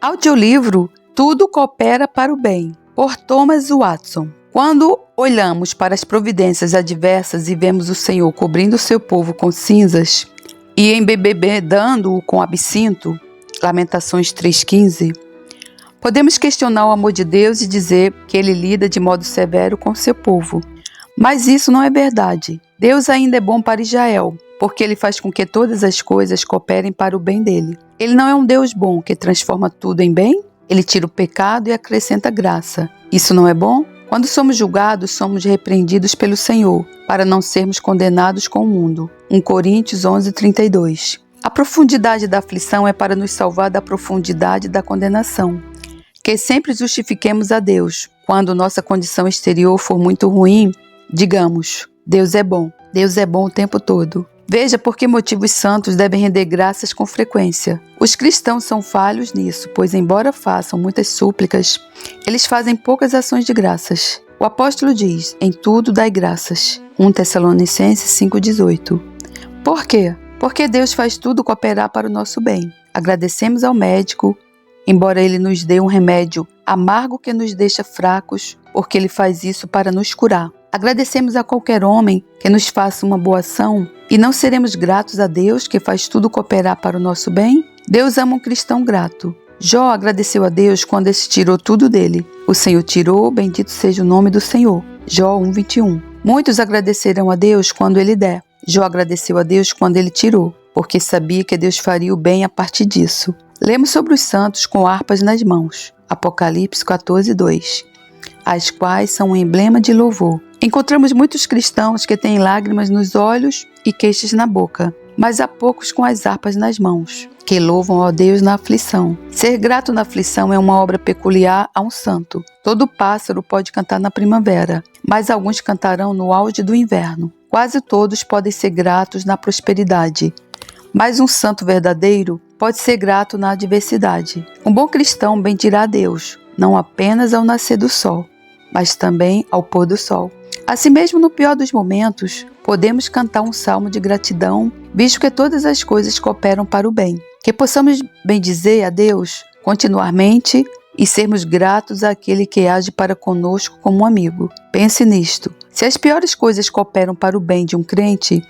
Audiolivro Tudo Coopera para o Bem, por Thomas Watson. Quando olhamos para as providências adversas e vemos o Senhor cobrindo o seu povo com cinzas e embebedando-o com absinto, Lamentações 3,15, podemos questionar o amor de Deus e dizer que Ele lida de modo severo com o seu povo. Mas isso não é verdade. Deus ainda é bom para Israel, porque Ele faz com que todas as coisas cooperem para o bem dele. Ele não é um Deus bom que transforma tudo em bem? Ele tira o pecado e acrescenta graça. Isso não é bom? Quando somos julgados, somos repreendidos pelo Senhor, para não sermos condenados com o mundo. 1 Coríntios 11:32. A profundidade da aflição é para nos salvar da profundidade da condenação. Que sempre justifiquemos a Deus. Quando nossa condição exterior for muito ruim, digamos: Deus é bom. Deus é bom o tempo todo. Veja por que motivo os santos devem render graças com frequência. Os cristãos são falhos nisso, pois embora façam muitas súplicas, eles fazem poucas ações de graças. O apóstolo diz: em tudo dai graças. 1 Tessalonicenses 5,18. Por quê? Porque Deus faz tudo cooperar para o nosso bem. Agradecemos ao médico, embora ele nos dê um remédio amargo que nos deixa fracos, porque ele faz isso para nos curar. Agradecemos a qualquer homem que nos faça uma boa ação e não seremos gratos a Deus que faz tudo cooperar para o nosso bem? Deus ama um cristão grato. Jó agradeceu a Deus quando esse tirou tudo dele. O Senhor tirou, bendito seja o nome do Senhor. Jó 1:21. Muitos agradecerão a Deus quando ele der. Jó agradeceu a Deus quando ele tirou, porque sabia que Deus faria o bem a partir disso. Lemos sobre os santos com harpas nas mãos. Apocalipse 14:2. As quais são um emblema de louvor. Encontramos muitos cristãos que têm lágrimas nos olhos e queixas na boca, mas há poucos com as harpas nas mãos, que louvam a Deus na aflição. Ser grato na aflição é uma obra peculiar a um santo. Todo pássaro pode cantar na primavera, mas alguns cantarão no auge do inverno. Quase todos podem ser gratos na prosperidade, mas um santo verdadeiro pode ser grato na adversidade. Um bom cristão bendirá a Deus, não apenas ao nascer do sol, mas também ao pôr do sol. Assim mesmo, no pior dos momentos, podemos cantar um salmo de gratidão, visto que todas as coisas cooperam para o bem. Que possamos bendizer a Deus continuamente e sermos gratos àquele que age para conosco como um amigo. Pense nisto. Se as piores coisas cooperam para o bem de um crente,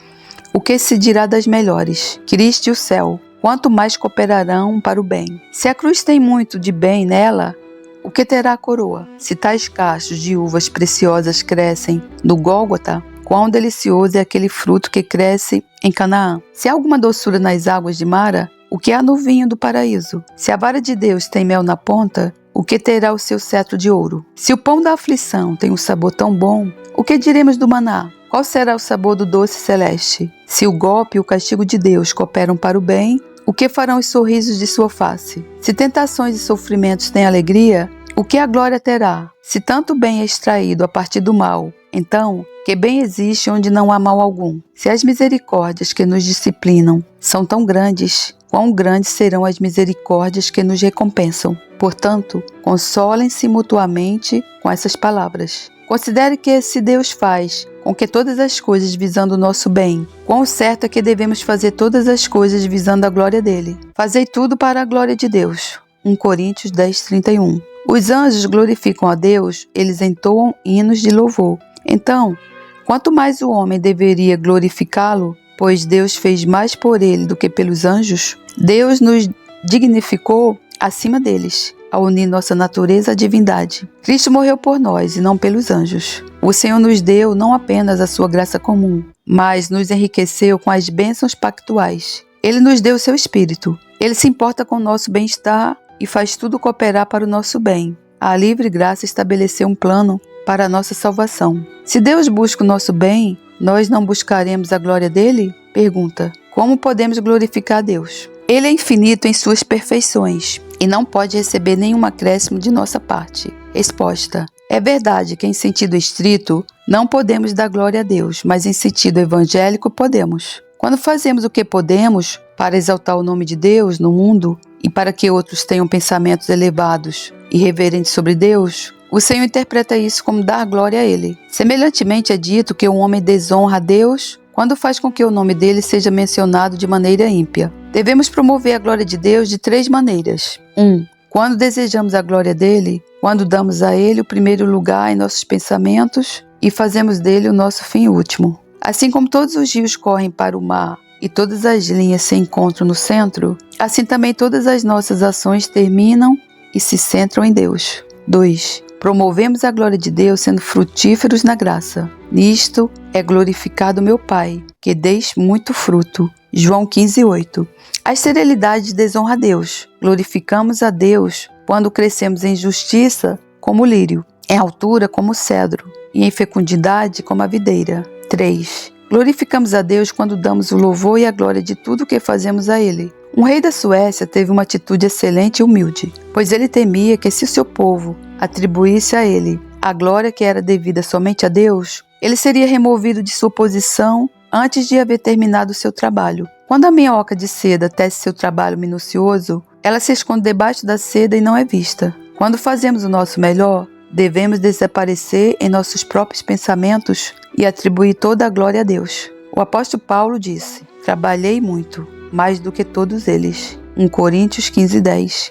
o que se dirá das melhores? Cristo e o céu, quanto mais cooperarão para o bem. Se a cruz tem muito de bem nela, o que terá a coroa? Se tais cachos de uvas preciosas crescem no Gólgota, quão delicioso é aquele fruto que cresce em Canaã. Se há alguma doçura nas águas de Mara, o que há no vinho do paraíso? Se a vara de Deus tem mel na ponta, o que terá o seu cetro de ouro? Se o pão da aflição tem um sabor tão bom, o que diremos do maná? Qual será o sabor do doce celeste? Se o golpe e o castigo de Deus cooperam para o bem, o que farão os sorrisos de sua face? Se tentações e sofrimentos têm alegria, o que a glória terá? Se tanto bem é extraído a partir do mal, então, que bem existe onde não há mal algum? Se as misericórdias que nos disciplinam são tão grandes, quão grandes serão as misericórdias que nos recompensam? Portanto, consolem-se mutuamente com essas palavras. Considere que se Deus faz com que todas as coisas visando o nosso bem, quão certo é que devemos fazer todas as coisas visando a glória dele. Fazei tudo para a glória de Deus. 1 Coríntios 10:31. Os anjos glorificam a Deus, eles entoam hinos de louvor. Então, quanto mais o homem deveria glorificá-lo, pois Deus fez mais por ele do que pelos anjos? Deus nos dignificou acima deles, ao unir nossa natureza à divindade. Cristo morreu por nós e não pelos anjos. O Senhor nos deu não apenas a sua graça comum, mas nos enriqueceu com as bênçãos pactuais. Ele nos deu o seu Espírito. Ele se importa com o nosso bem-estar e faz tudo cooperar para o nosso bem. A livre graça estabeleceu um plano para a nossa salvação. Se Deus busca o nosso bem, nós não buscaremos a glória dele? Pergunta: como podemos glorificar a Deus? Ele é infinito em suas perfeições e não pode receber nenhum acréscimo de nossa parte. Resposta: é verdade que em sentido estrito não podemos dar glória a Deus, mas em sentido evangélico podemos. Quando fazemos o que podemos para exaltar o nome de Deus no mundo e para que outros tenham pensamentos elevados e reverentes sobre Deus, o Senhor interpreta isso como dar glória a Ele. Semelhantemente é dito que um homem desonra a Deus quando faz com que o nome dele seja mencionado de maneira ímpia. Devemos promover a glória de Deus de 3 maneiras. 1. Quando desejamos a glória dele, quando damos a ele o primeiro lugar em nossos pensamentos e fazemos dele o nosso fim último. Assim como todos os rios correm para o mar e todas as linhas se encontram no centro, assim também todas as nossas ações terminam e se centram em Deus. 2. Promovemos a glória de Deus sendo frutíferos na graça. Nisto é glorificado meu Pai, que deis muito fruto. João 15:8. A esterilidade desonra a Deus. Glorificamos a Deus quando crescemos em justiça como o lírio, em altura como o cedro e em fecundidade como a videira. 3. Glorificamos a Deus quando damos o louvor e a glória de tudo o que fazemos a Ele. Um rei da Suécia teve uma atitude excelente e humilde, pois ele temia que se o seu povo atribuísse a ele a glória que era devida somente a Deus, ele seria removido de sua posição antes de haver terminado o seu trabalho. Quando a minhoca de seda tece seu trabalho minucioso, ela se esconde debaixo da seda e não é vista. Quando fazemos o nosso melhor, devemos desaparecer em nossos próprios pensamentos e atribuir toda a glória a Deus. O apóstolo Paulo disse: trabalhei muito, mais do que todos eles. 1 Coríntios 15:10.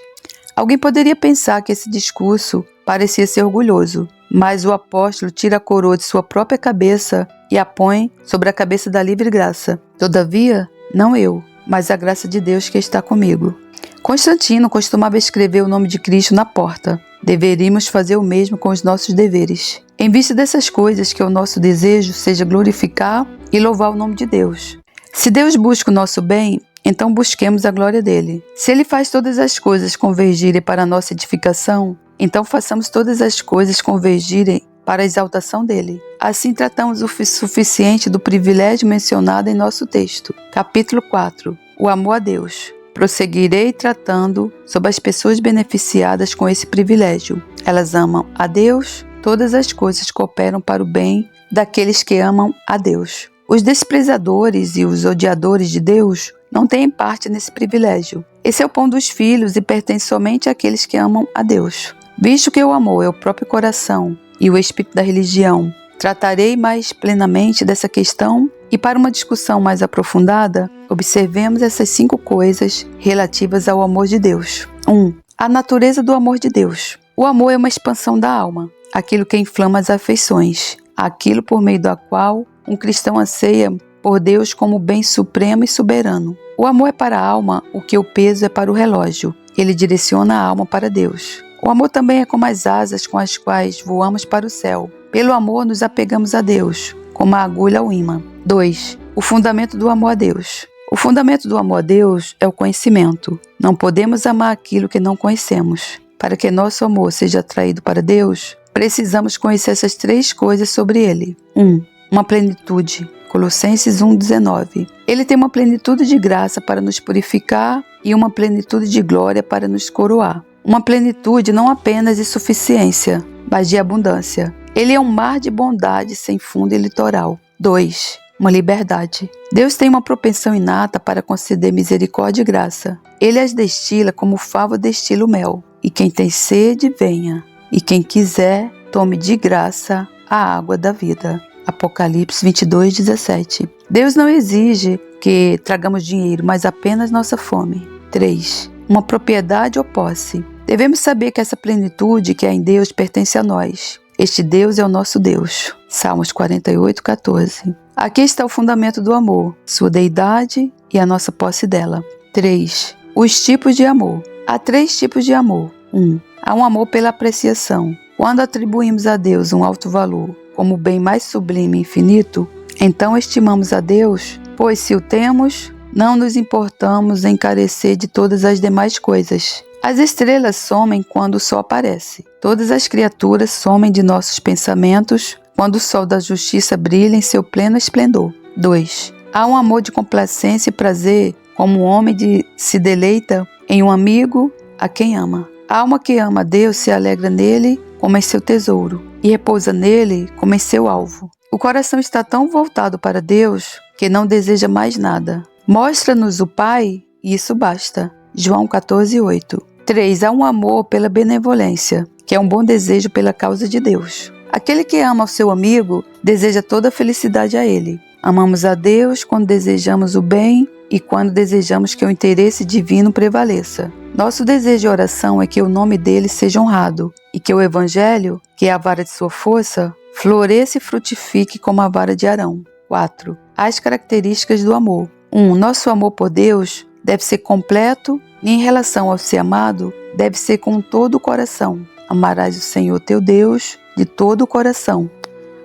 Alguém poderia pensar que esse discurso parecia ser orgulhoso, mas o apóstolo tira a coroa de sua própria cabeça e a põe sobre a cabeça da livre graça. Todavia, não eu, mas a graça de Deus que está comigo. Constantino costumava escrever o nome de Cristo na porta. Deveríamos fazer o mesmo com os nossos deveres. Em vista dessas coisas, que o nosso desejo seja glorificar e louvar o nome de Deus. Se Deus busca o nosso bem, então busquemos a glória dele. Se ele faz todas as coisas convergirem para a nossa edificação, então façamos todas as coisas convergirem para a exaltação dele. Assim tratamos o suficiente do privilégio mencionado em nosso texto. Capítulo 4. O amor a Deus. Prosseguirei tratando sobre as pessoas beneficiadas com esse privilégio. Elas amam a Deus, todas as coisas cooperam para o bem daqueles que amam a Deus. Os desprezadores e os odiadores de Deus não têm parte nesse privilégio. Esse é o pão dos filhos e pertence somente àqueles que amam a Deus. Visto que o amor é o próprio coração e o espírito da religião, tratarei mais plenamente dessa questão e, para uma discussão mais aprofundada, observemos essas 5 coisas relativas ao amor de Deus. 1. A natureza do amor de Deus. O amor é uma expansão da alma, aquilo que inflama as afeições, aquilo por meio da qual um cristão anseia por Deus como bem supremo e soberano. O amor é para a alma o que o peso é para o relógio. Ele direciona a alma para Deus. O amor também é como as asas com as quais voamos para o céu. Pelo amor nos apegamos a Deus, como a agulha ao ímã. 2. O fundamento do amor a Deus. O fundamento do amor a Deus é o conhecimento. Não podemos amar aquilo que não conhecemos. Para que nosso amor seja atraído para Deus, precisamos conhecer essas 3 coisas sobre Ele. 1. Uma plenitude. Colossenses 1:19. Ele tem uma plenitude de graça para nos purificar e uma plenitude de glória para nos coroar. Uma plenitude não apenas de suficiência, mas de abundância. Ele é um mar de bondade sem fundo e litoral. 2. Uma liberdade. Deus tem uma propensão inata para conceder misericórdia e graça. Ele as destila como o favo destila o mel. E quem tem sede, venha. E quem quiser, tome de graça a água da vida. Apocalipse 22:17. Deus não exige que tragamos dinheiro, mas apenas nossa fome. 3. Uma propriedade ou posse. Devemos saber que essa plenitude que há em Deus pertence a nós. Este Deus é o nosso Deus. Salmos 48:14. Aqui está o fundamento do amor, sua deidade e a nossa posse dela. 3. Os tipos de amor. Há 3 tipos de amor. 1. Há um amor pela apreciação. Quando atribuímos a Deus um alto valor, como o bem mais sublime e infinito, então estimamos a Deus, pois se o temos, não nos importamos em carecer de todas as demais coisas. As estrelas somem quando o sol aparece. Todas as criaturas somem de nossos pensamentos quando o sol da justiça brilha em seu pleno esplendor. 2. Há um amor de complacência e prazer, como um homem se deleita em um amigo a quem ama. A alma que ama a Deus se alegra nele como em seu tesouro, e repousa nele como em seu alvo. O coração está tão voltado para Deus que não deseja mais nada. Mostra-nos o Pai e isso basta. João 14:8. 3. Há um amor pela benevolência, que é um bom desejo pela causa de Deus. Aquele que ama o seu amigo deseja toda a felicidade a ele. Amamos a Deus quando desejamos o bem e quando desejamos que o interesse divino prevaleça. Nosso desejo de oração é que o nome dele seja honrado e que o Evangelho, que é a vara de sua força, floresça e frutifique como a vara de Arão. 4. As características do amor. 1. Nosso amor por Deus deve ser completo e em relação ao ser amado, deve ser com todo o coração. Amarás o Senhor teu Deus de todo o coração.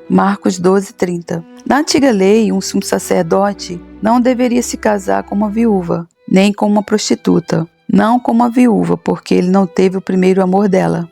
Marcos 12:30. Na antiga lei, um sumo sacerdote não deveria se casar com uma viúva, nem com uma prostituta. Não com uma viúva, porque ele não teve o primeiro amor dela.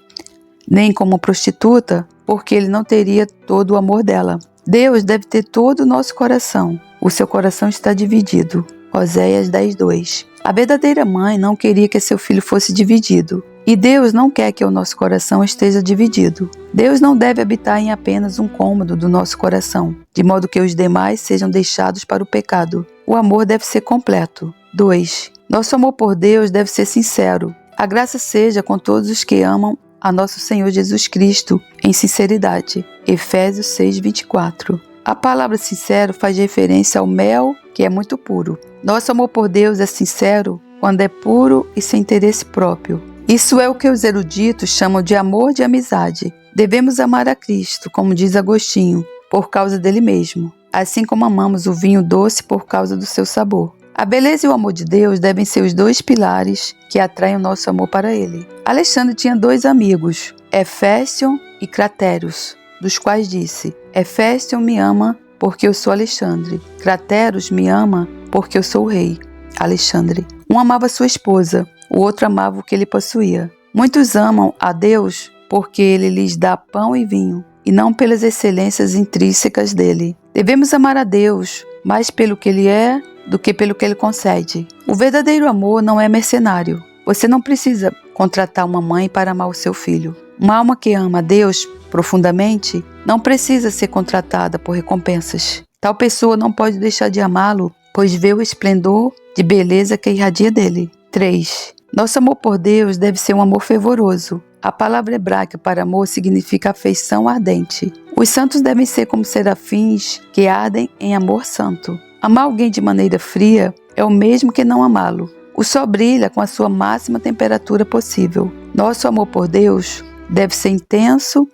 Nem com uma prostituta, porque ele não teria todo o amor dela. Deus deve ter todo o nosso coração. O seu coração está dividido. Oséias 10:2. A verdadeira mãe não queria que seu filho fosse dividido. E Deus não quer que o nosso coração esteja dividido. Deus não deve habitar em apenas um cômodo do nosso coração, de modo que os demais sejam deixados para o pecado. O amor deve ser completo. 2. Nosso amor por Deus deve ser sincero. A graça seja com todos os que amam a nosso Senhor Jesus Cristo em sinceridade. Efésios 6:24. A palavra sincero faz referência ao mel, que é muito puro. Nosso amor por Deus é sincero quando é puro e sem interesse próprio. Isso é o que os eruditos chamam de amor de amizade. Devemos amar a Cristo, como diz Agostinho, por causa dele mesmo, assim como amamos o vinho doce por causa do seu sabor. A beleza e o amor de Deus devem ser os dois pilares que atraem o nosso amor para ele. Alexandre tinha 2 amigos, Heféstion e Craterus, dos quais disse: Heféstion me ama porque eu sou Alexandre. Craterus me ama porque eu sou o rei. Alexandre. Um amava sua esposa, o outro amava o que ele possuía. Muitos amam a Deus porque ele lhes dá pão e vinho, e não pelas excelências intrínsecas dele. Devemos amar a Deus mais pelo que ele é do que pelo que ele concede. O verdadeiro amor não é mercenário. Você não precisa contratar uma mãe para amar o seu filho. Uma alma que ama a Deus profundamente não precisa ser contratada por recompensas. Tal pessoa não pode deixar de amá-lo, pois vê o esplendor de beleza que irradia dele. 3. Nosso amor por Deus deve ser um amor fervoroso. A palavra hebraica para amor significa afeição ardente. Os santos devem ser como serafins que ardem em amor santo. Amar alguém de maneira fria é o mesmo que não amá-lo. O sol brilha com a sua máxima temperatura possível. Nosso amor por Deus deve ser intenso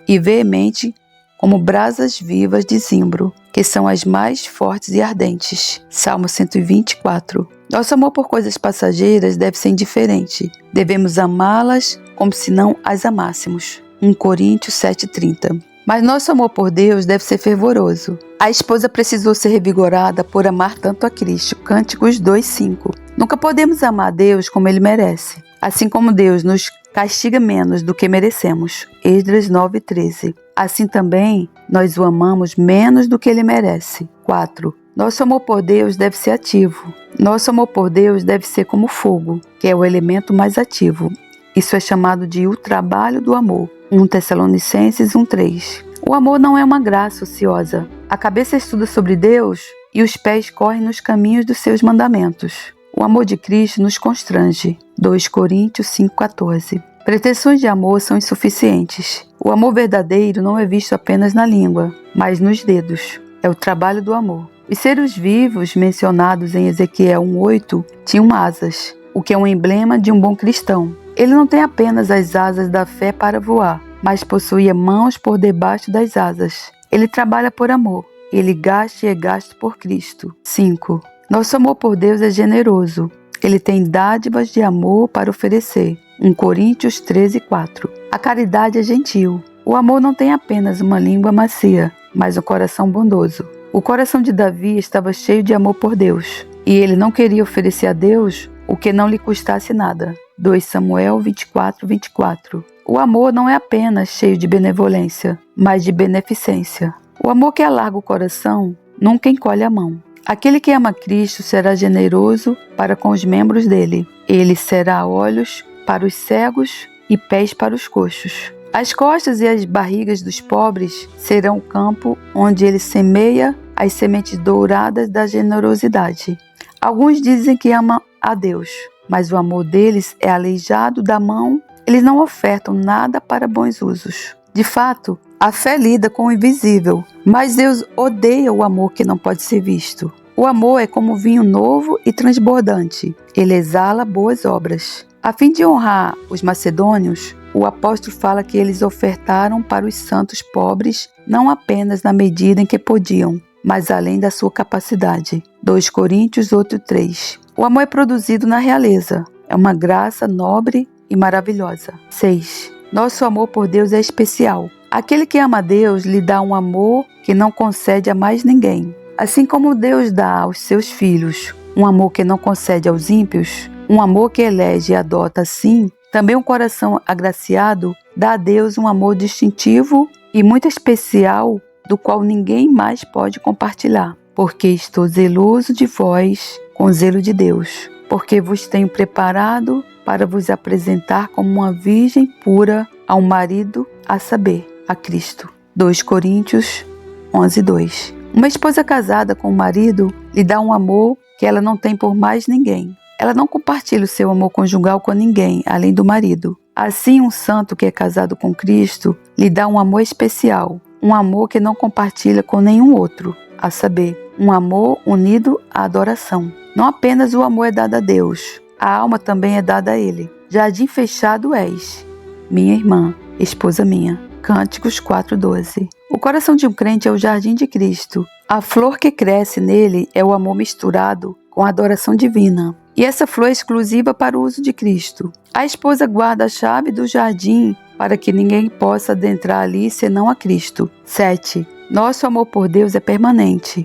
e veemente como brasas vivas de zimbro, que são as mais fortes e ardentes. Salmo 124. Nosso amor por coisas passageiras deve ser indiferente. Devemos amá-las como se não as amássemos. 1 Coríntios 7:30. Mas nosso amor por Deus deve ser fervoroso. A esposa precisou ser revigorada por amar tanto a Cristo. Cânticos 2:5. Nunca podemos amar a Deus como Ele merece, assim como Deus nos castiga menos do que merecemos. Esdras 9:13. Assim também, nós o amamos menos do que Ele merece. 4. Nosso amor por Deus deve ser ativo. Nosso amor por Deus deve ser como fogo, que é o elemento mais ativo. Isso é chamado de o trabalho do amor. 1 Tessalonicenses 1:3. O amor não é uma graça ociosa. A cabeça estuda sobre Deus e os pés correm nos caminhos dos seus mandamentos. O amor de Cristo nos constrange. 2 Coríntios 5:14. Pretensões de amor são insuficientes. O amor verdadeiro não é visto apenas na língua, mas nos dedos. É o trabalho do amor. Os seres vivos mencionados em Ezequiel 1:8 tinham asas, o que é um emblema de um bom cristão. Ele não tem apenas as asas da fé para voar, mas possuía mãos por debaixo das asas. Ele trabalha por amor. Ele gasta e é gasto por Cristo. 5. Nosso amor por Deus é generoso. Ele tem dádivas de amor para oferecer. 1 Coríntios 13:4. A caridade é gentil. O amor não tem apenas uma língua macia, mas um coração bondoso. O coração de Davi estava cheio de amor por Deus, e ele não queria oferecer a Deus o que não lhe custasse nada. 2 Samuel 24:24. O amor não é apenas cheio de benevolência, mas de beneficência. O amor que alarga o coração nunca encolhe a mão. Aquele que ama Cristo será generoso para com os membros dele. Ele será olhos para os cegos e pés para os coxos. As costas e as barrigas dos pobres serão o campo onde ele semeia as sementes douradas da generosidade. Alguns dizem que amam a Deus, mas o amor deles é aleijado da mão. Eles não ofertam nada para bons usos. De fato, a fé lida com o invisível, mas Deus odeia o amor que não pode ser visto. O amor é como vinho novo e transbordante. Ele exala boas obras. A fim de honrar os macedônios, o apóstolo fala que eles ofertaram para os santos pobres não apenas na medida em que podiam, mas além da sua capacidade. 2 Coríntios 8:3. O amor é produzido na realeza. É uma graça nobre e maravilhosa. 6. Nosso amor por Deus é especial. Aquele que ama a Deus lhe dá um amor que não concede a mais ninguém. Assim como Deus dá aos seus filhos um amor que não concede aos ímpios, um amor que elege e adota assim, também um coração agraciado dá a Deus um amor distintivo e muito especial, do qual ninguém mais pode compartilhar. Porque estou zeloso de vós com o zelo de Deus, porque vos tenho preparado para vos apresentar como uma virgem pura a um marido, a saber, a Cristo. 2 Coríntios 11:2. Uma esposa casada com um marido lhe dá um amor que ela não tem por mais ninguém. Ela não compartilha o seu amor conjugal com ninguém, além do marido. Assim, um santo que é casado com Cristo lhe dá um amor especial, um amor que não compartilha com nenhum outro, a saber, um amor unido à adoração. Não apenas o amor é dado a Deus, a alma também é dada a Ele. Jardim fechado és, minha irmã, esposa minha. Cânticos 4:12. O coração de um crente é o jardim de Cristo. A flor que cresce nele é o amor misturado com a adoração divina. E essa flor é exclusiva para o uso de Cristo. A esposa guarda a chave do jardim para que ninguém possa adentrar ali senão a Cristo. 7. Nosso amor por Deus é permanente.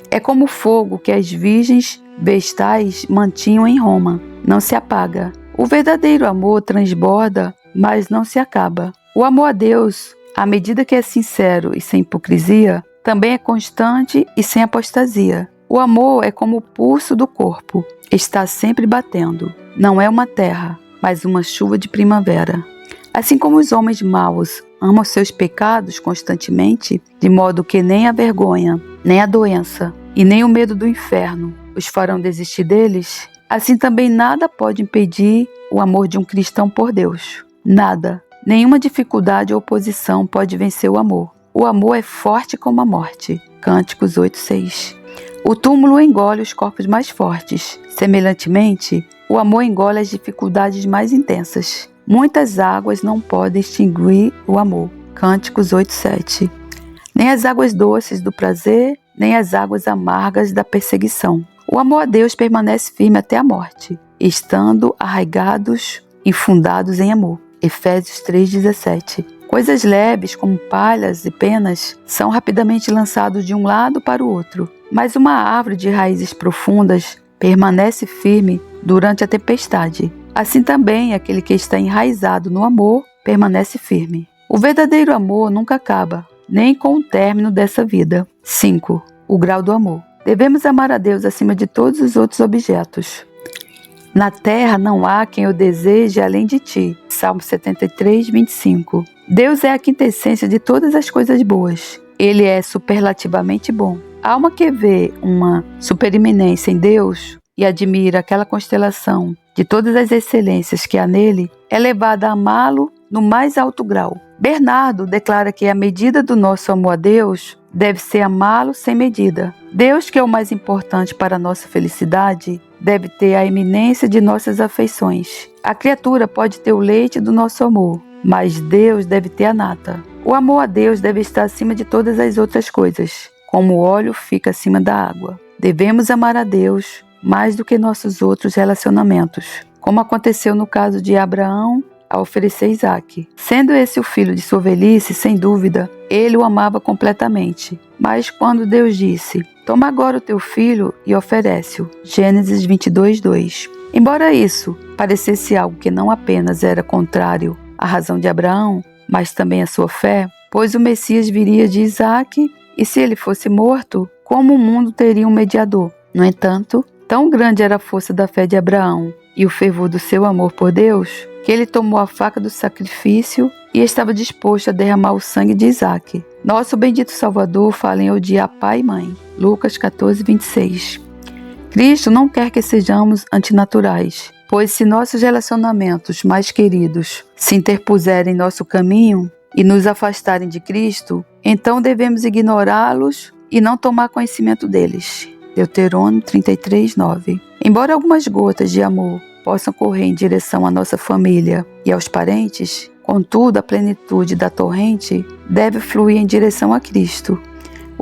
É como o fogo que as virgens vestais mantinham em Roma. Não se apaga. O verdadeiro amor transborda, mas não se acaba. O amor a Deus, à medida que é sincero e sem hipocrisia, também é constante e sem apostasia. O amor é como o pulso do corpo, está sempre batendo. Não é uma terra, mas uma chuva de primavera. Assim como os homens maus amam seus pecados constantemente, de modo que nem a vergonha, nem a doença e nem o medo do inferno os farão desistir deles, assim também nada pode impedir o amor de um cristão por Deus. Nada. Nenhuma dificuldade ou oposição pode vencer o amor. O amor é forte como a morte. Cânticos 8:6. O túmulo engole os corpos mais fortes. Semelhantemente, o amor engole as dificuldades mais intensas. Muitas águas não podem extinguir o amor. Cânticos 8:7. Nem as águas doces do prazer, nem as águas amargas da perseguição. O amor a Deus permanece firme até a morte, estando arraigados e fundados em amor. Efésios 3:17. Coisas leves como palhas e penas são rapidamente lançados de um lado para o outro, mas uma árvore de raízes profundas permanece firme durante a tempestade. Assim também aquele que está enraizado no amor permanece firme. O verdadeiro amor nunca acaba, nem com o término dessa vida. 5. O grau do amor. Devemos amar a Deus acima de todos os outros objetos. Na terra não há quem o deseje além de ti. Salmo 73:25. Deus é a quintessência de todas as coisas boas. Ele é superlativamente bom. A alma que vê uma supereminência em Deus e admira aquela constelação de todas as excelências que há nele, é levada a amá-lo no mais alto grau. Bernardo declara que a medida do nosso amor a Deus deve ser amá-lo sem medida. Deus, que é o mais importante para a nossa felicidade, deve ter a eminência de nossas afeições. A criatura pode ter o leite do nosso amor, mas Deus deve ter a nata. O amor a Deus deve estar acima de todas as outras coisas, como o óleo fica acima da água. Devemos amar a Deus mais do que nossos outros relacionamentos, como aconteceu no caso de Abraão a oferecer Isaque. Sendo esse o filho de sua velhice, sem dúvida, ele o amava completamente. Mas quando Deus disse, toma agora o teu filho e oferece-o. Gênesis 22:2. Embora isso parecesse algo que não apenas era contrário à razão de Abraão, mas também à sua fé, pois o Messias viria de Isaque, e se ele fosse morto, como o mundo teria um mediador? No entanto, tão grande era a força da fé de Abraão e o fervor do seu amor por Deus, que ele tomou a faca do sacrifício e estava disposto a derramar o sangue de Isaque. Nosso bendito Salvador fala em odiar pai e mãe. Lucas 14:26. Cristo não quer que sejamos antinaturais, pois se nossos relacionamentos mais queridos se interpuserem em nosso caminho, e nos afastarem de Cristo, então devemos ignorá-los e não tomar conhecimento deles. Deuteronômio 33:9. Embora algumas gotas de amor possam correr em direção à nossa família e aos parentes, contudo, a plenitude da torrente deve fluir em direção a Cristo.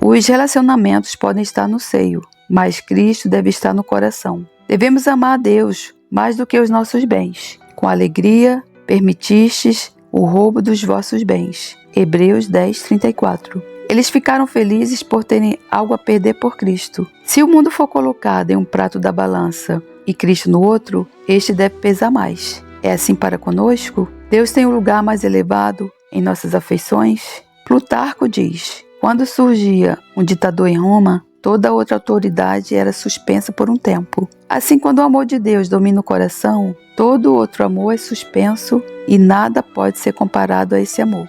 Os relacionamentos podem estar no seio, mas Cristo deve estar no coração. Devemos amar a Deus mais do que os nossos bens. Com alegria, permitistes o roubo dos vossos bens. Hebreus 10:34. Eles ficaram felizes por terem algo a perder por Cristo. Se o mundo for colocado em um prato da balança e Cristo no outro, este deve pesar mais. É assim para conosco? Deus tem um lugar mais elevado em nossas afeições? Plutarco diz: quando surgia um ditador em Roma, toda outra autoridade era suspensa por um tempo. Assim, quando o amor de Deus domina o coração, todo outro amor é suspenso e nada pode ser comparado a esse amor.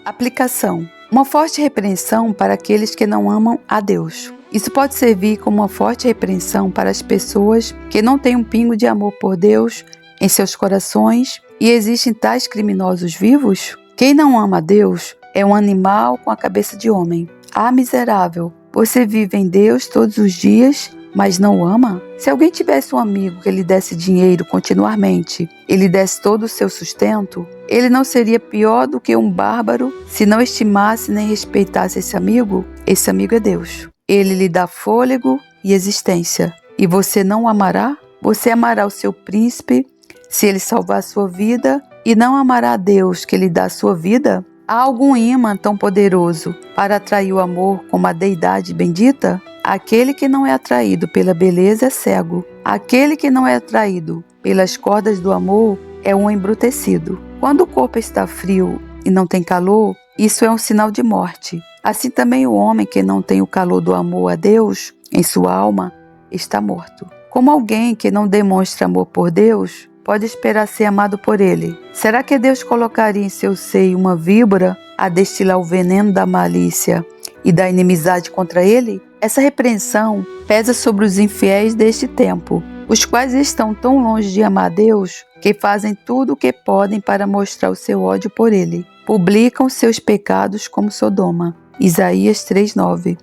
Aplicação: uma forte repreensão para aqueles que não amam a Deus. Isso pode servir como uma forte repreensão para as pessoas que não têm um pingo de amor por Deus em seus corações. E existem tais criminosos vivos? Quem não ama a Deus é um animal com a cabeça de homem. Ah, miserável! Você vive em Deus todos os dias, mas não o ama? Se alguém tivesse um amigo que lhe desse dinheiro continuamente e lhe desse todo o seu sustento, ele não seria pior do que um bárbaro se não estimasse nem respeitasse esse amigo? Esse amigo é Deus. Ele lhe dá fôlego e existência. E você não o amará? Você amará o seu príncipe se ele salvar a sua vida e não amará a Deus que lhe dá a sua vida? Há algum imã tão poderoso para atrair o amor como a deidade bendita? Aquele que não é atraído pela beleza é cego. Aquele que não é atraído pelas cordas do amor é um embrutecido. Quando o corpo está frio e não tem calor, isso é um sinal de morte. Assim também o homem que não tem o calor do amor a Deus em sua alma está morto. Como alguém que não demonstra amor por Deus pode esperar ser amado por Ele? Será que Deus colocaria em seu seio uma víbora a destilar o veneno da malícia e da inimizade contra Ele? Essa repreensão pesa sobre os infiéis deste tempo, os quais estão tão longe de amar Deus que fazem tudo o que podem para mostrar o seu ódio por Ele. Publicam seus pecados como Sodoma. Isaías 3:9.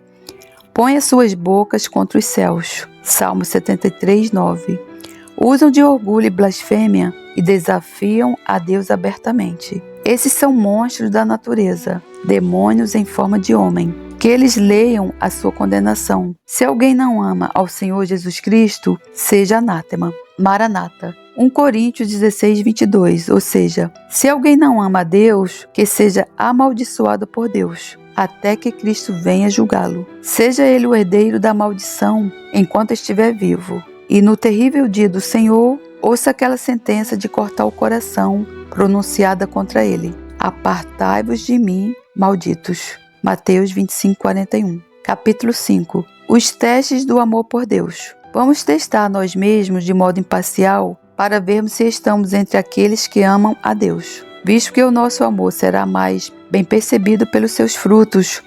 Põe as suas bocas contra os céus. Salmo 73:9. Usam de orgulho e blasfêmia e desafiam a Deus abertamente. Esses são monstros da natureza, demônios em forma de homem. Que eles leiam a sua condenação. Se alguém não ama ao Senhor Jesus Cristo, seja anátema. Maranata. 1 Coríntios 16:22. Ou seja, se alguém não ama a Deus, que seja amaldiçoado por Deus, até que Cristo venha julgá-lo. Seja ele o herdeiro da maldição enquanto estiver vivo. E no terrível dia do Senhor, ouça aquela sentença de cortar o coração pronunciada contra ele. Apartai-vos de mim, malditos. Mateus 25:41. Capítulo 5. Os testes do amor por Deus. Vamos testar nós mesmos de modo imparcial para vermos se estamos entre aqueles que amam a Deus. Visto que o nosso amor será mais bem percebido pelos seus frutos,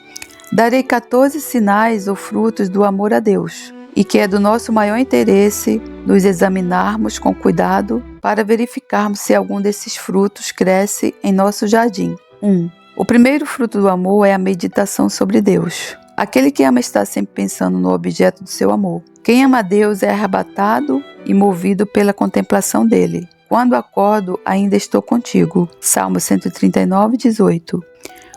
darei 14 sinais ou frutos do amor a Deus, e que é do nosso maior interesse nos examinarmos com cuidado para verificarmos se algum desses frutos cresce em nosso jardim. 1. O primeiro fruto do amor é a meditação sobre Deus. Aquele que ama está sempre pensando no objeto do seu amor. Quem ama a Deus é arrebatado e movido pela contemplação dele. Quando acordo, ainda estou contigo. Salmo 139:18.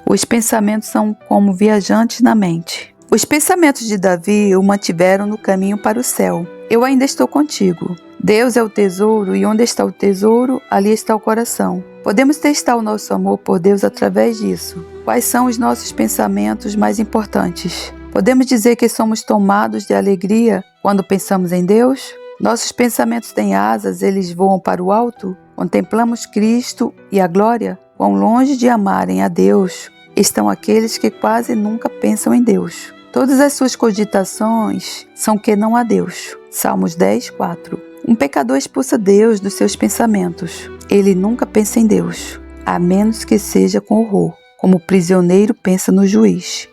Os pensamentos são como viajantes na mente. Os pensamentos de Davi o mantiveram no caminho para o céu. Eu ainda estou contigo. Deus é o tesouro, e onde está o tesouro, ali está o coração. Podemos testar o nosso amor por Deus através disso. Quais são os nossos pensamentos mais importantes? Podemos dizer que somos tomados de alegria quando pensamos em Deus? Nossos pensamentos têm asas, eles voam para o alto? Contemplamos Cristo e a glória? Quão longe de amarem a Deus estão aqueles que quase nunca pensam em Deus. Todas as suas cogitações são que não há Deus. Salmos 10:4. Um pecador expulsa Deus dos seus pensamentos. Ele nunca pensa em Deus, a menos que seja com horror, como o prisioneiro pensa no juiz.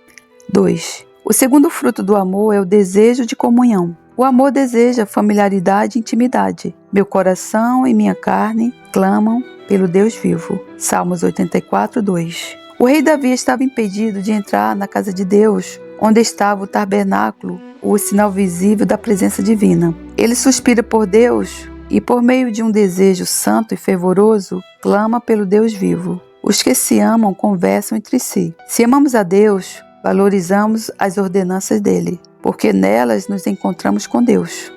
2. O segundo fruto do amor é o desejo de comunhão. O amor deseja familiaridade e intimidade. Meu coração e minha carne clamam pelo Deus vivo. Salmos 84:2. O rei Davi estava impedido de entrar na casa de Deus, onde estava o tabernáculo, o sinal visível da presença divina. Ele suspira por Deus e, por meio de um desejo santo e fervoroso, clama pelo Deus vivo. Os que se amam conversam entre si. Se amamos a Deus, valorizamos as ordenanças dele, porque nelas nos encontramos com Deus.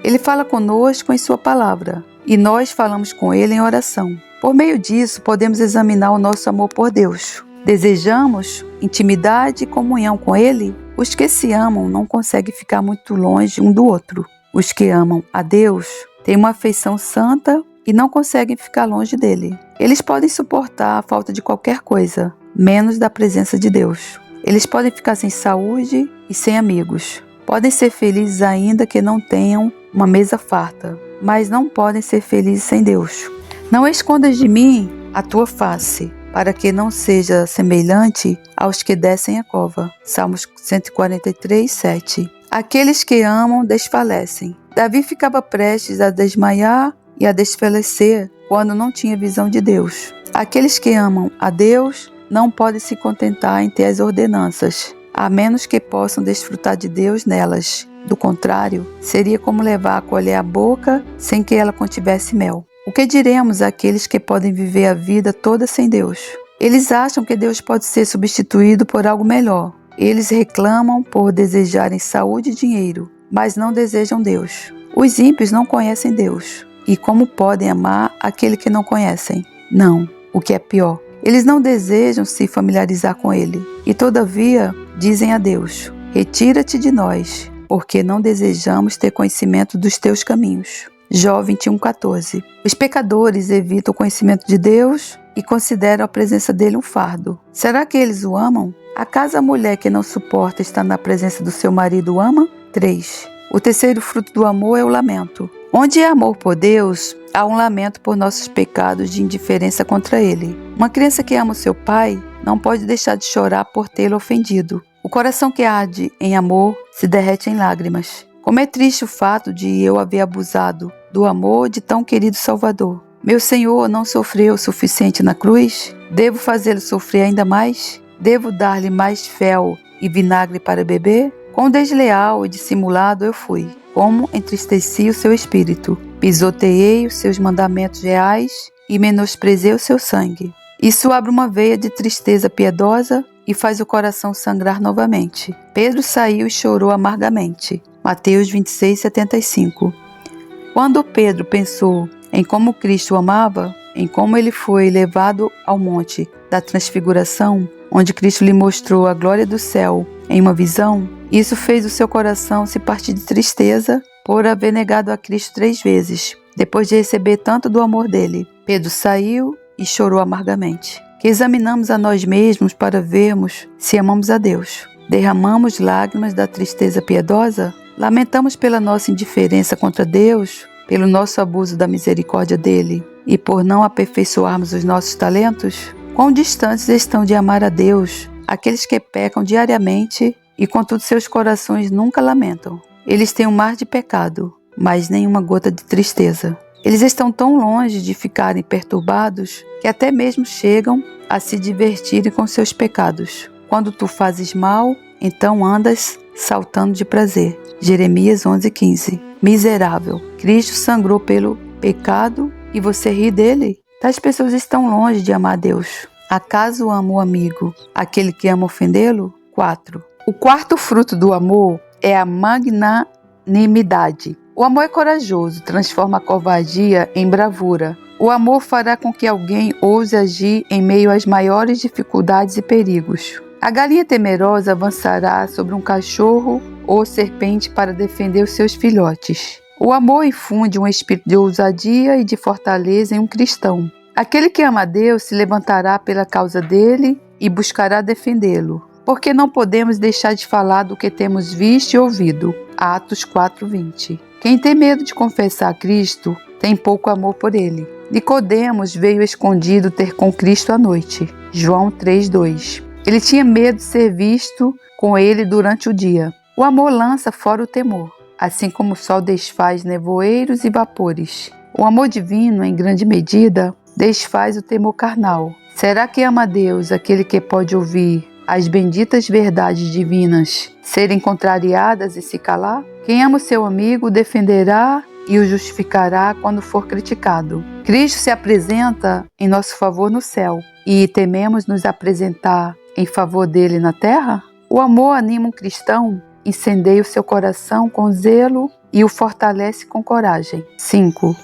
Ele fala conosco em sua palavra, e nós falamos com ele em oração. Por meio disso, podemos examinar o nosso amor por Deus. Desejamos intimidade e comunhão com ele? Os que se amam não conseguem ficar muito longe um do outro. Os que amam a Deus têm uma afeição santa e não conseguem ficar longe dele. Eles podem suportar a falta de qualquer coisa, menos da presença de Deus. Eles podem ficar sem saúde e sem amigos. Podem ser felizes ainda que não tenham uma mesa farta, mas não podem ser felizes sem Deus. Não escondas de mim a tua face, para que não seja semelhante aos que descem a cova. Salmos 143, 7. Aqueles que amam desfalecem. Davi ficava prestes a desmaiar e a desfalecer quando não tinha visão de Deus. Aqueles que amam a Deus não podem se contentar em ter as ordenanças, a menos que possam desfrutar de Deus nelas. Do contrário, seria como levar a colher à boca sem que ela contivesse mel. O que diremos àqueles que podem viver a vida toda sem Deus? Eles acham que Deus pode ser substituído por algo melhor. Eles reclamam por desejarem saúde e dinheiro, mas não desejam Deus. Os ímpios não conhecem Deus. E como podem amar aquele que não conhecem? Não, o que é pior. Eles não desejam se familiarizar com ele. E todavia dizem a Deus: retira-te de nós, porque não desejamos ter conhecimento dos teus caminhos. Jó 21:14. Os pecadores evitam o conhecimento de Deus e consideram a presença dele um fardo. Será que eles o amam? Acaso a mulher que não suporta estar na presença do seu marido o ama? 3. O terceiro fruto do amor é o lamento. Onde há amor por Deus, há um lamento por nossos pecados de indiferença contra ele. Uma criança que ama o seu pai não pode deixar de chorar por tê-lo ofendido. O coração que arde em amor se derrete em lágrimas. Como é triste o fato de eu haver abusado do amor de tão querido Salvador. Meu Senhor não sofreu o suficiente na cruz? Devo fazê-lo sofrer ainda mais? Devo dar-lhe mais fel e vinagre para beber? Quão desleal e dissimulado eu fui. Como entristeci o seu espírito. Pisoteei os seus mandamentos reais e menosprezei o seu sangue. Isso abre uma veia de tristeza piedosa e faz o coração sangrar novamente. Pedro saiu e chorou amargamente. Mateus 26:75. Quando Pedro pensou em como Cristo o amava, em como ele foi levado ao monte da transfiguração, onde Cristo lhe mostrou a glória do céu em uma visão, isso fez o seu coração se partir de tristeza por haver negado a Cristo 3 vezes, depois de receber tanto do amor dele. Pedro saiu e chorou amargamente. Que examinamos a nós mesmos para vermos se amamos a Deus. Derramamos lágrimas da tristeza piedosa? Lamentamos pela nossa indiferença contra Deus, pelo nosso abuso da misericórdia dele e por não aperfeiçoarmos os nossos talentos? Quão distantes estão de amar a Deus aqueles que pecam diariamente e contudo seus corações nunca lamentam. Eles têm um mar de pecado, mas nenhuma gota de tristeza. Eles estão tão longe de ficarem perturbados que até mesmo chegam a se divertirem com seus pecados. Quando tu fazes mal, então andas saltando de prazer. Jeremias 11:15. Miserável, Cristo sangrou pelo pecado e você ri dele? Tais pessoas estão longe de amar a Deus. Acaso ama o amigo aquele que ama ofendê-lo? 4. O quarto fruto do amor é a magnanimidade. O amor é corajoso, transforma a covardia em bravura. O amor fará com que alguém ouse agir em meio às maiores dificuldades e perigos. A galinha temerosa avançará sobre um cachorro ou serpente para defender os seus filhotes. O amor infunde um espírito de ousadia e de fortaleza em um cristão. Aquele que ama a Deus se levantará pela causa dele e buscará defendê-lo. Porque não podemos deixar de falar do que temos visto e ouvido. Atos 4:20. Quem tem medo de confessar a Cristo tem pouco amor por ele. Nicodemos veio escondido ter com Cristo à noite. João 3:2. Ele tinha medo de ser visto com ele durante o dia. O amor lança fora o temor, assim como o sol desfaz nevoeiros e vapores. O amor divino, em grande medida, desfaz o temor carnal. Será que ama a Deus aquele que pode ouvir as benditas verdades divinas serem contrariadas e se calar? Quem ama o seu amigo o defenderá e o justificará quando for criticado. Cristo se apresenta em nosso favor no céu e tememos nos apresentar em favor dele na terra? O amor anima um cristão, incendeia o seu coração com zelo e o fortalece com coragem. 5.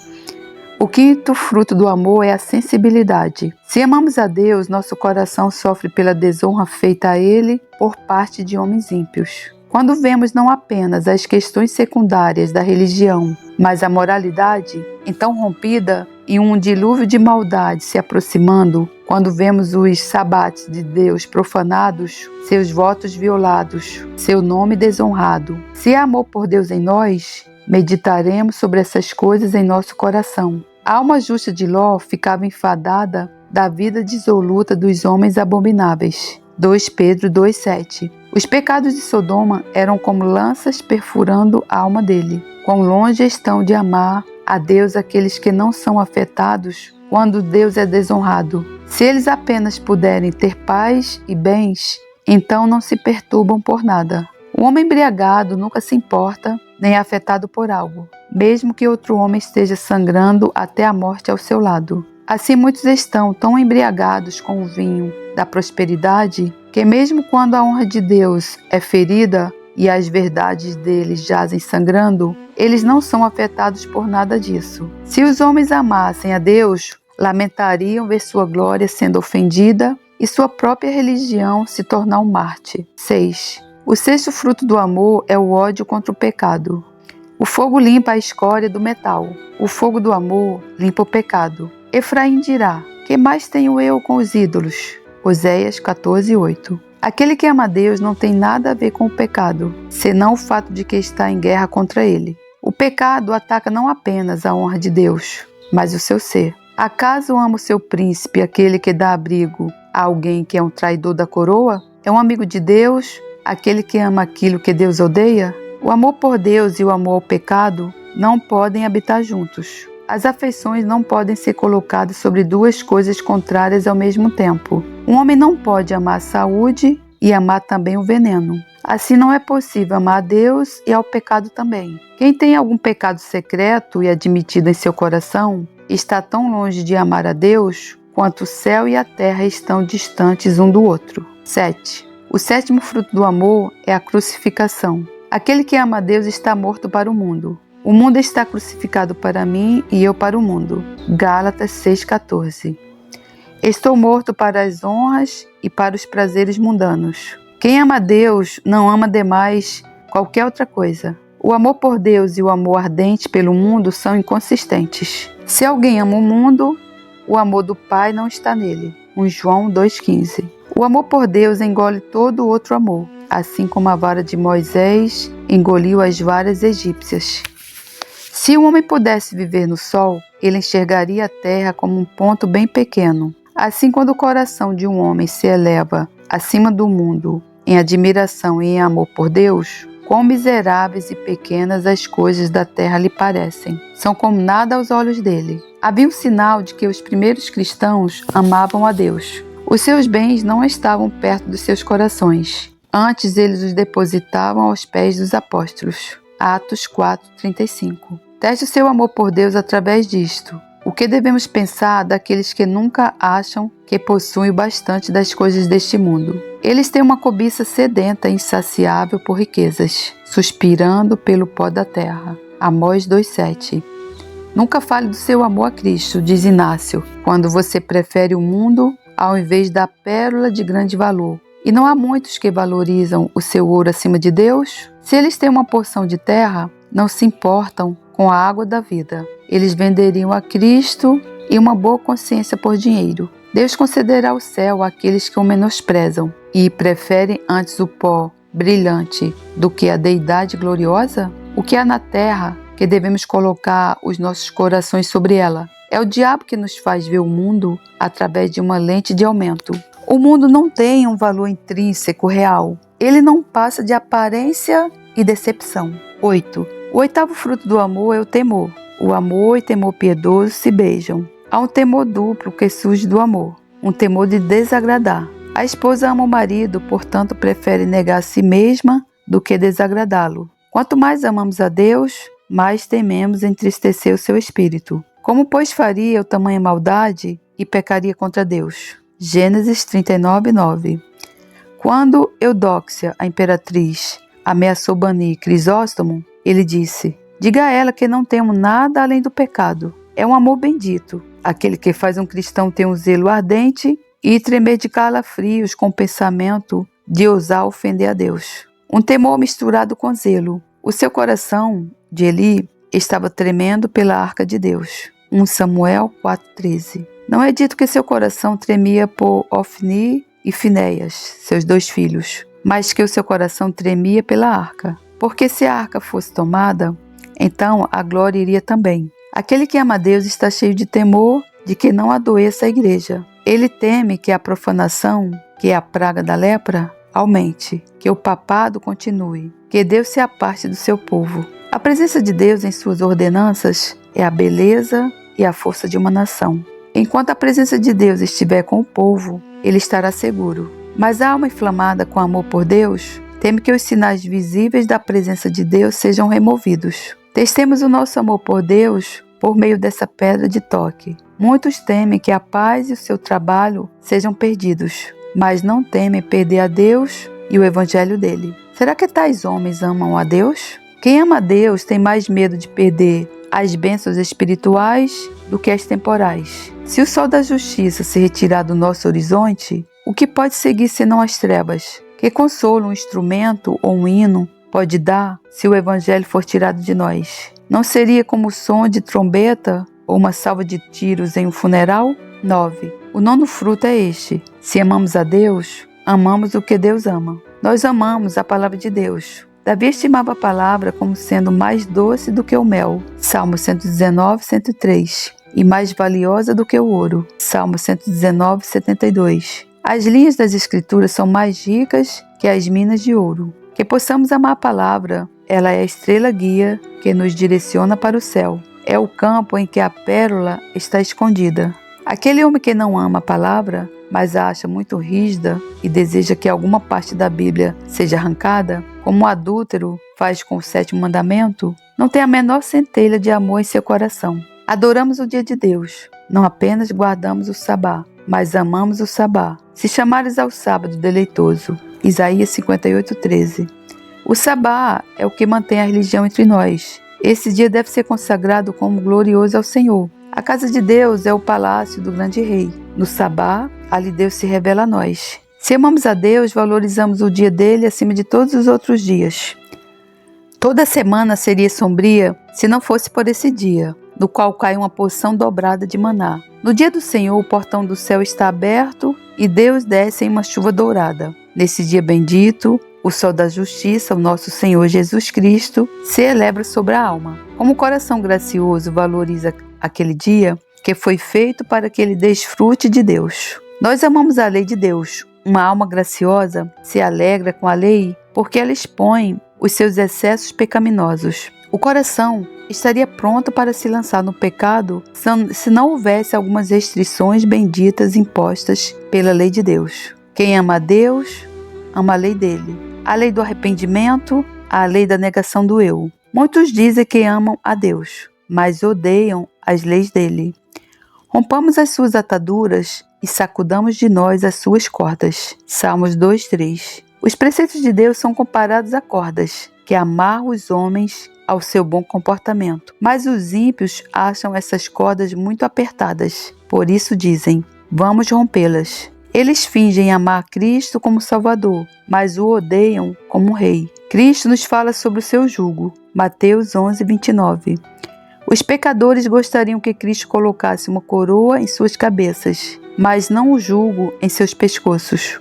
O quinto fruto do amor é a sensibilidade. Se amamos a Deus, nosso coração sofre pela desonra feita a Ele por parte de homens ímpios. Quando vemos não apenas as questões secundárias da religião, mas a moralidade, então rompida, e um dilúvio de maldade se aproximando, quando vemos os sabates de Deus profanados, seus votos violados, seu nome desonrado. Se há amor por Deus em nós, meditaremos sobre essas coisas em nosso coração. A alma justa de Ló ficava enfadada da vida dissoluta dos homens abomináveis. 2 Pedro 2,7. Os pecados de Sodoma eram como lanças perfurando a alma dele. Quão longe estão de amar a Deus aqueles que não são afetados quando Deus é desonrado. Se eles apenas puderem ter paz e bens, então não se perturbam por nada. O homem embriagado nunca se importa nem é afetado por algo, mesmo que outro homem esteja sangrando até a morte ao seu lado. Assim muitos estão tão embriagados com o vinho da prosperidade que mesmo quando a honra de Deus é ferida e as verdades deles jazem sangrando, eles não são afetados por nada disso. Se os homens amassem a Deus, lamentariam ver sua glória sendo ofendida e sua própria religião se tornar um mártir. 6. O sexto fruto do amor é o ódio contra o pecado. O fogo limpa a escória do metal. O fogo do amor limpa o pecado. Efraim dirá: que mais tenho eu com os ídolos? Oséias 14:8. Aquele que ama a Deus não tem nada a ver com o pecado, senão o fato de que está em guerra contra ele. O pecado ataca não apenas a honra de Deus, mas o seu ser. Acaso ama o seu príncipe aquele que dá abrigo a alguém que é um traidor da coroa? É um amigo de Deus aquele que ama aquilo que Deus odeia? O amor por Deus e o amor ao pecado não podem habitar juntos. As afeições não podem ser colocadas sobre duas coisas contrárias ao mesmo tempo. Um homem não pode amar a saúde e amar também o veneno. Assim não é possível amar a Deus e ao pecado também. Quem tem algum pecado secreto e admitido em seu coração está tão longe de amar a Deus quanto o céu e a terra estão distantes um do outro. 7. O sétimo fruto do amor é a crucificação. Aquele que ama a Deus está morto para o mundo. O mundo está crucificado para mim e eu para o mundo. Gálatas 6,14. Estou morto para as honras e para os prazeres mundanos. Quem ama a Deus não ama demais qualquer outra coisa. O amor por Deus e o amor ardente pelo mundo são inconsistentes. Se alguém ama o mundo, o amor do Pai não está nele. 1 João 2,15. O amor por Deus engole todo outro amor, assim como a vara de Moisés engoliu as varas egípcias. Se um homem pudesse viver no sol, ele enxergaria a terra como um ponto bem pequeno. Assim, quando o coração de um homem se eleva acima do mundo em admiração e em amor por Deus, quão miseráveis e pequenas as coisas da terra lhe parecem. São como nada aos olhos dele. Havia um sinal de que os primeiros cristãos amavam a Deus. Os seus bens não estavam perto dos seus corações. Antes, eles os depositavam aos pés dos apóstolos. Atos 4:35. Teste o seu amor por Deus através disto. O que devemos pensar daqueles que nunca acham que possuem o bastante das coisas deste mundo? Eles têm uma cobiça sedenta e insaciável por riquezas, suspirando pelo pó da terra. Amós 2:7. Nunca fale do seu amor a Cristo, diz Inácio, quando você prefere o mundo ao invés da pérola de grande valor. E não há muitos que valorizam o seu ouro acima de Deus? Se eles têm uma porção de terra, não se importam com a água da vida. Eles venderiam a Cristo e uma boa consciência por dinheiro. Deus concederá o céu àqueles que o menosprezam e preferem antes o pó brilhante do que a deidade gloriosa? O que há na terra que devemos colocar os nossos corações sobre ela? É o diabo que nos faz ver o mundo através de uma lente de aumento. O mundo não tem um valor intrínseco real. Ele não passa de aparência e decepção. 8. O oitavo fruto do amor é o temor. O amor e temor piedoso se beijam. Há um temor duplo que surge do amor. um temor de desagradar. A esposa ama o marido, portanto prefere negar a si mesma do que desagradá-lo. Quanto mais amamos a Deus, mais tememos entristecer o seu espírito. Como, pois, faria eu tamanha maldade e pecaria contra Deus? Gênesis 39:9. Quando Eudóxia, a imperatriz, ameaçou banir Crisóstomo, ele disse: diga a ela que não temo nada além do pecado. É um amor bendito, aquele que faz um cristão ter um zelo ardente e tremer de calafrios com o pensamento de ousar ofender a Deus. Um temor misturado com zelo. O seu coração, de Eli, estava tremendo pela arca de Deus. 1 Samuel 4:13. Não é dito que seu coração tremia por Ofni e Finéias, seus 2 filhos, mas que o seu coração tremia pela arca. Porque se a arca fosse tomada, então a glória iria também. Aquele que ama a Deus está cheio de temor de que não adoeça a igreja. Ele teme que a profanação, que é a praga da lepra, aumente, que o papado continue, que Deus se aparte do seu povo. A presença de Deus em suas ordenanças é a beleza e a força de uma nação. Enquanto a presença de Deus estiver com o povo, ele estará seguro. Mas a alma inflamada com amor por Deus teme que os sinais visíveis da presença de Deus sejam removidos. Testemos o nosso amor por Deus por meio dessa pedra de toque. Muitos temem que a paz e o seu trabalho sejam perdidos, mas não temem perder a Deus e o evangelho dele. Será que tais homens amam a Deus? Quem ama a Deus tem mais medo de perder as bênçãos espirituais do que as temporais. Se o sol da justiça se retirar do nosso horizonte, o que pode seguir senão as trevas? Que consolo um instrumento ou um hino pode dar se o evangelho for tirado de nós? Não seria como o som de trombeta ou uma salva de tiros em um funeral? 9. O nono fruto é este: se amamos a Deus, amamos o que Deus ama. Nós amamos a palavra de Deus. Davi estimava a palavra como sendo mais doce do que o mel, Salmo 119, 103, e mais valiosa do que o ouro, Salmo 119, 72. As linhas das Escrituras são mais ricas que as minas de ouro. Que possamos amar a palavra, ela é a estrela guia que nos direciona para o céu. É o campo em que a pérola está escondida. Aquele homem que não ama a palavra, mas a acha muito rígida e deseja que alguma parte da Bíblia seja arrancada, como o adúltero faz com o 7º mandamento, não tem a menor centelha de amor em seu coração. Adoramos o dia de Deus, não apenas guardamos o sabá, mas amamos o sabá. Se chamares ao sábado deleitoso, Isaías 58:13. O sabá é o que mantém a religião entre nós. Esse dia deve ser consagrado como glorioso ao Senhor. A casa de Deus é o palácio do grande rei. No sabá, ali Deus se revela a nós. Se amamos a Deus, valorizamos o dia dele acima de todos os outros dias. Toda semana seria sombria se não fosse por esse dia, no qual cai uma porção dobrada de maná. No dia do Senhor, o portão do céu está aberto e Deus desce em uma chuva dourada. Nesse dia bendito, o sol da justiça, o nosso Senhor Jesus Cristo, se eleva sobre a alma. Como o coração gracioso valoriza aquele dia que foi feito para que ele desfrute de Deus. Nós amamos a lei de Deus. Uma alma graciosa se alegra com a lei porque ela expõe os seus excessos pecaminosos. O coração estaria pronto para se lançar no pecado se não houvesse algumas restrições benditas impostas pela lei de Deus. Quem ama a Deus, ama a lei dele. A lei do arrependimento, a lei da negação do eu. Muitos dizem que amam a Deus, mas odeiam as leis dele. Rompamos as suas ataduras e sacudamos de nós as suas cordas. Salmos 2:3. Os preceitos de Deus são comparados a cordas, que amarram os homens ao seu bom comportamento. Mas os ímpios acham essas cordas muito apertadas. Por isso dizem, vamos rompê-las. Eles fingem amar Cristo como Salvador, mas o odeiam como Rei. Cristo nos fala sobre o seu jugo. Mateus 11:29. Os pecadores gostariam que Cristo colocasse uma coroa em suas cabeças, mas não o jugo em seus pescoços.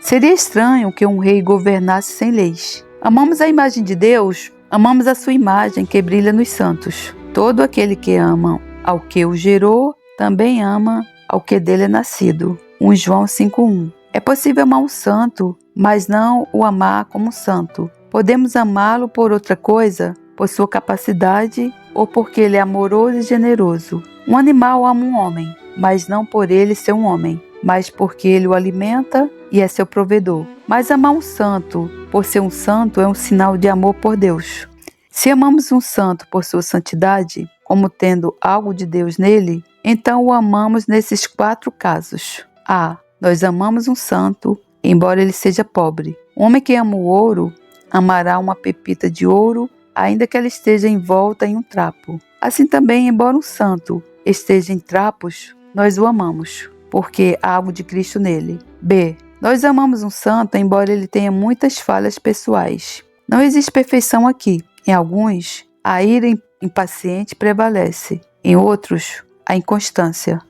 Seria estranho que um rei governasse sem leis. Amamos a imagem de Deus, amamos a sua imagem que brilha nos santos. Todo aquele que ama ao que o gerou, também ama ao que dele é nascido. 1 João 5:1. É possível amar um santo, mas não o amar como santo. Podemos amá-lo por outra coisa, por sua capacidade ou porque ele é amoroso e generoso. Um animal ama um homem, mas não por ele ser um homem. mas porque ele o alimenta e é seu provedor. Mas amar um santo, por ser um santo, é um sinal de amor por Deus. Se amamos um santo por sua santidade, como tendo algo de Deus nele, então o amamos nesses 4 casos. A. Nós amamos um santo, embora ele seja pobre. O homem que ama o ouro, amará uma pepita de ouro, ainda que ela esteja envolta em um trapo. Assim também, embora um santo esteja em trapos, nós o amamos, porque há algo de Cristo nele. B. Nós amamos um santo, embora ele tenha muitas falhas pessoais. Não existe perfeição aqui. Em alguns, a ira impaciente prevalece. Em outros, a inconstância.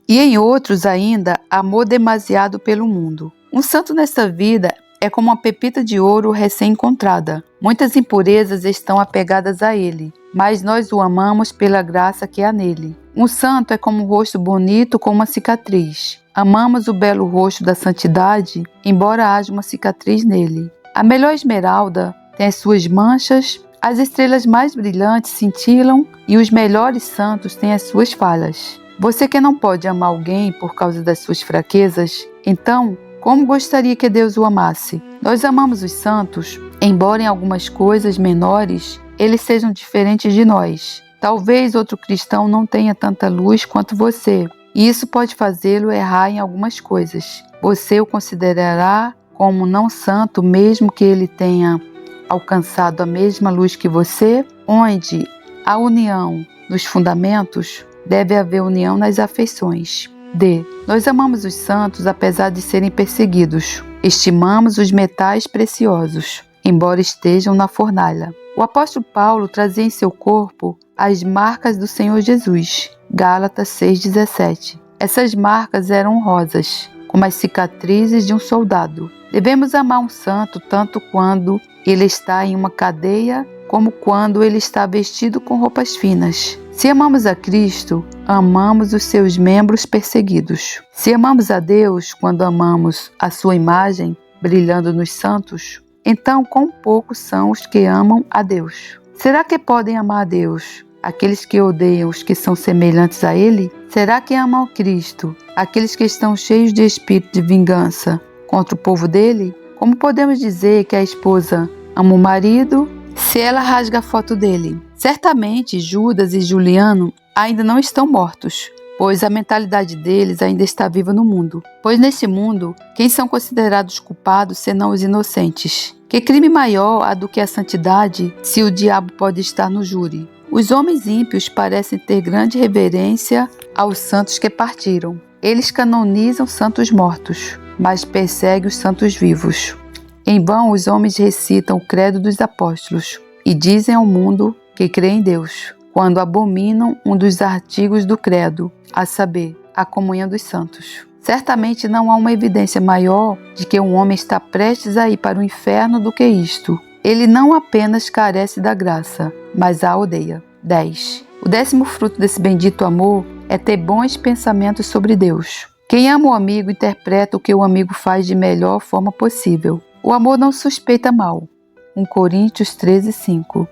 E em outros ainda, amor demasiado pelo mundo. Um santo nesta vida é como uma pepita de ouro recém-encontrada. Muitas impurezas estão apegadas a ele, mas nós o amamos pela graça que há nele. Um santo é como um rosto bonito com uma cicatriz. Amamos o belo rosto da santidade, embora haja uma cicatriz nele. A melhor esmeralda tem as suas manchas, as estrelas mais brilhantes cintilam e os melhores santos têm as suas falhas. Você que não pode amar alguém por causa das suas fraquezas, então, como gostaria que Deus o amasse? Nós amamos os santos, embora em algumas coisas menores eles sejam diferentes de nós. Talvez outro cristão não tenha tanta luz quanto você, e isso pode fazê-lo errar em algumas coisas. Você o considerará como não santo, mesmo que ele tenha alcançado a mesma luz que você, onde a união nos fundamentos, deve haver união nas afeições. D. Nós amamos os santos apesar de serem perseguidos. Estimamos os metais preciosos, embora estejam na fornalha. O apóstolo Paulo trazia em seu corpo as marcas do Senhor Jesus. Gálatas 6,17. Essas marcas eram rosas, como as cicatrizes de um soldado. Devemos amar um santo tanto quando ele está em uma cadeia, como quando ele está vestido com roupas finas. Se amamos a Cristo, amamos os seus membros perseguidos. Se amamos a Deus quando amamos a sua imagem brilhando nos santos, então quão poucos são os que amam a Deus? Será que podem amar a Deus aqueles que odeiam os que são semelhantes a Ele? Será que amam a Cristo aqueles que estão cheios de espírito de vingança contra o povo dele? Como podemos dizer que a esposa ama o marido se ela rasga a foto dele? Certamente Judas e Juliano ainda não estão mortos, pois a mentalidade deles ainda está viva no mundo. Pois nesse mundo, quem são considerados culpados senão os inocentes? Que crime maior há do que a santidade, se o diabo pode estar no júri? Os homens ímpios parecem ter grande reverência aos santos que partiram. Eles canonizam santos mortos, mas perseguem os santos vivos. Em vão os homens recitam o credo dos apóstolos e dizem ao mundo que creem em Deus, quando abominam um dos artigos do credo, a saber, a comunhão dos santos. Certamente não há uma evidência maior de que um homem está prestes a ir para o inferno do que isto. Ele não apenas carece da graça, mas a odeia. 10. O 10º fruto desse bendito amor é ter bons pensamentos sobre Deus. Quem ama o amigo interpreta o que o amigo faz de melhor forma possível. O amor não suspeita mal. 1 Coríntios 13:5.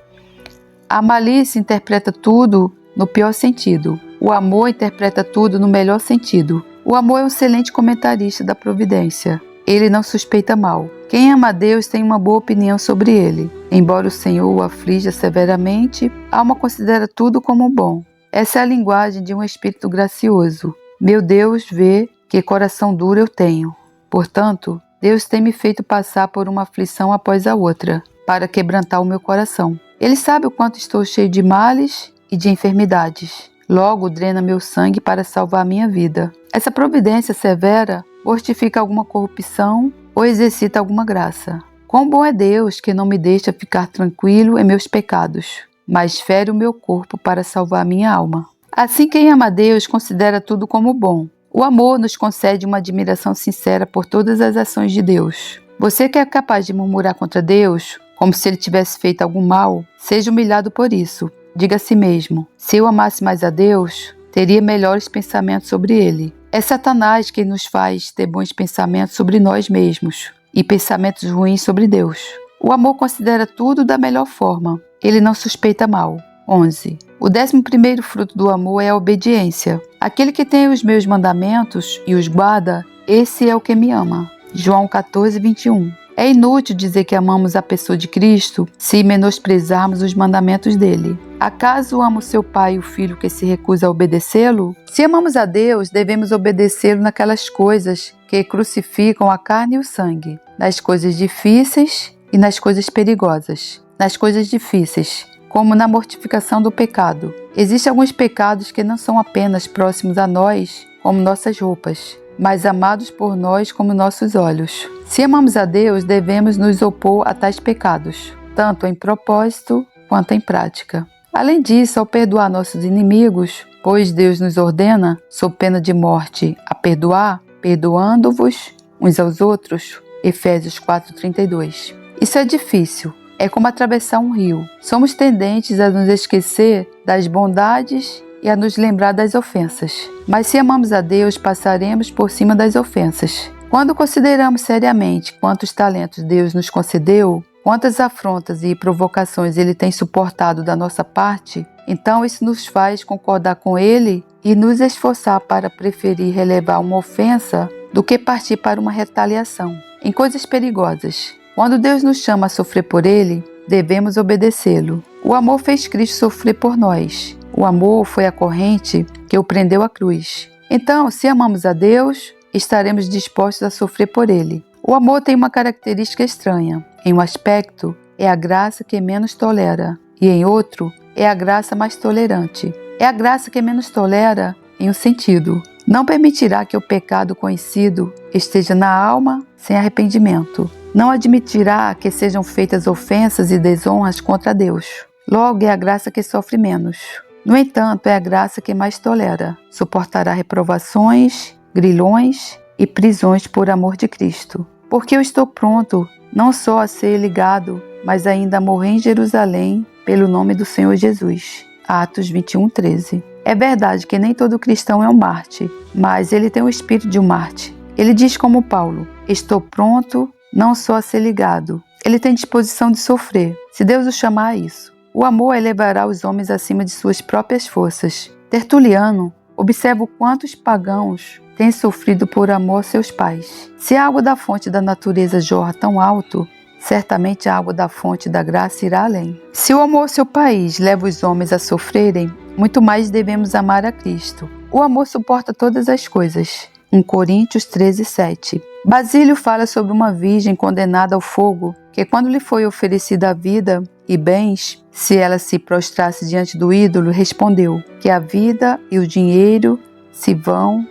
A malícia interpreta tudo no pior sentido. O amor interpreta tudo no melhor sentido. O amor é um excelente comentarista da providência. Ele não suspeita mal. Quem ama a Deus tem uma boa opinião sobre ele. Embora o Senhor o aflija severamente, a alma considera tudo como bom. Essa é a linguagem de um espírito gracioso. Meu Deus vê que coração duro eu tenho. Portanto, Deus tem me feito passar por uma aflição após a outra, para quebrantar o meu coração. Ele sabe o quanto estou cheio de males e de enfermidades. Logo drena meu sangue para salvar minha vida. Essa providência severa mortifica alguma corrupção ou exercita alguma graça. Quão bom é Deus que não me deixa ficar tranquilo em meus pecados, mas fere o meu corpo para salvar minha alma. Assim, quem ama a Deus considera tudo como bom. O amor nos concede uma admiração sincera por todas as ações de Deus. Você que é capaz de murmurar contra Deus, como se ele tivesse feito algum mal, seja humilhado por isso. Diga a si mesmo: se eu amasse mais a Deus, teria melhores pensamentos sobre ele. É Satanás quem nos faz ter bons pensamentos sobre nós mesmos e pensamentos ruins sobre Deus. O amor considera tudo da melhor forma. Ele não suspeita mal. 11. O 11º fruto do amor é a obediência. Aquele que tem os meus mandamentos e os guarda, esse é o que me ama. João 14, 21. É inútil dizer que amamos a pessoa de Cristo se menosprezarmos os mandamentos dele. Acaso ama o seu pai e o filho que se recusa a obedecê-lo? Se amamos a Deus, devemos obedecê-lo naquelas coisas que crucificam a carne e o sangue, nas coisas difíceis e nas coisas perigosas. Nas coisas difíceis, como na mortificação do pecado. Existem alguns pecados que não são apenas próximos a nós, como nossas roupas, mas amados por nós como nossos olhos. Se amamos a Deus, devemos nos opor a tais pecados, tanto em propósito quanto em prática. Além disso, ao perdoar nossos inimigos, pois Deus nos ordena, sob pena de morte, a perdoar, perdoando-vos uns aos outros, Efésios 4:32. Isso é difícil. É como atravessar um rio. Somos tendentes a nos esquecer das bondades e a nos lembrar das ofensas. Mas se amamos a Deus, passaremos por cima das ofensas. Quando consideramos seriamente quantos talentos Deus nos concedeu, quantas afrontas e provocações Ele tem suportado da nossa parte, então isso nos faz concordar com Ele e nos esforçar para preferir relevar uma ofensa do que partir para uma retaliação. Em coisas perigosas, quando Deus nos chama a sofrer por Ele, devemos obedecê-lo. O amor fez Cristo sofrer por nós. O amor foi a corrente que o prendeu à cruz. Então, se amamos a Deus, estaremos dispostos a sofrer por Ele. O amor tem uma característica estranha. Em um aspecto, é a graça que menos tolera, e em outro, é a graça mais tolerante. É a graça que menos tolera em um sentido. Não permitirá que o pecado conhecido esteja na alma sem arrependimento. Não admitirá que sejam feitas ofensas e desonras contra Deus. Logo, é a graça que sofre menos. No entanto, é a graça que mais tolera. Suportará reprovações, grilhões e prisões por amor de Cristo. Porque eu estou pronto, não só a ser ligado, mas ainda a morrer em Jerusalém pelo nome do Senhor Jesus. Atos 21:13. É verdade que nem todo cristão é um mártir, mas ele tem o espírito de um mártir. Ele diz como Paulo: estou pronto não só a ser ligado. Ele tem disposição de sofrer, se Deus o chamar a isso. O amor elevará os homens acima de suas próprias forças. Tertuliano observa o quanto os pagãos têm sofrido por amor aos seus pais. Se a água da fonte da natureza jorra tão alto, certamente a água da fonte da graça irá além. Se o amor ao seu país leva os homens a sofrerem, muito mais devemos amar a Cristo. O amor suporta todas as coisas. 1 Coríntios 13:7. Basílio fala sobre uma virgem condenada ao fogo, que quando lhe foi oferecida a vida e bens, se ela se prostrasse diante do ídolo, respondeu: que a vida e o dinheiro se vão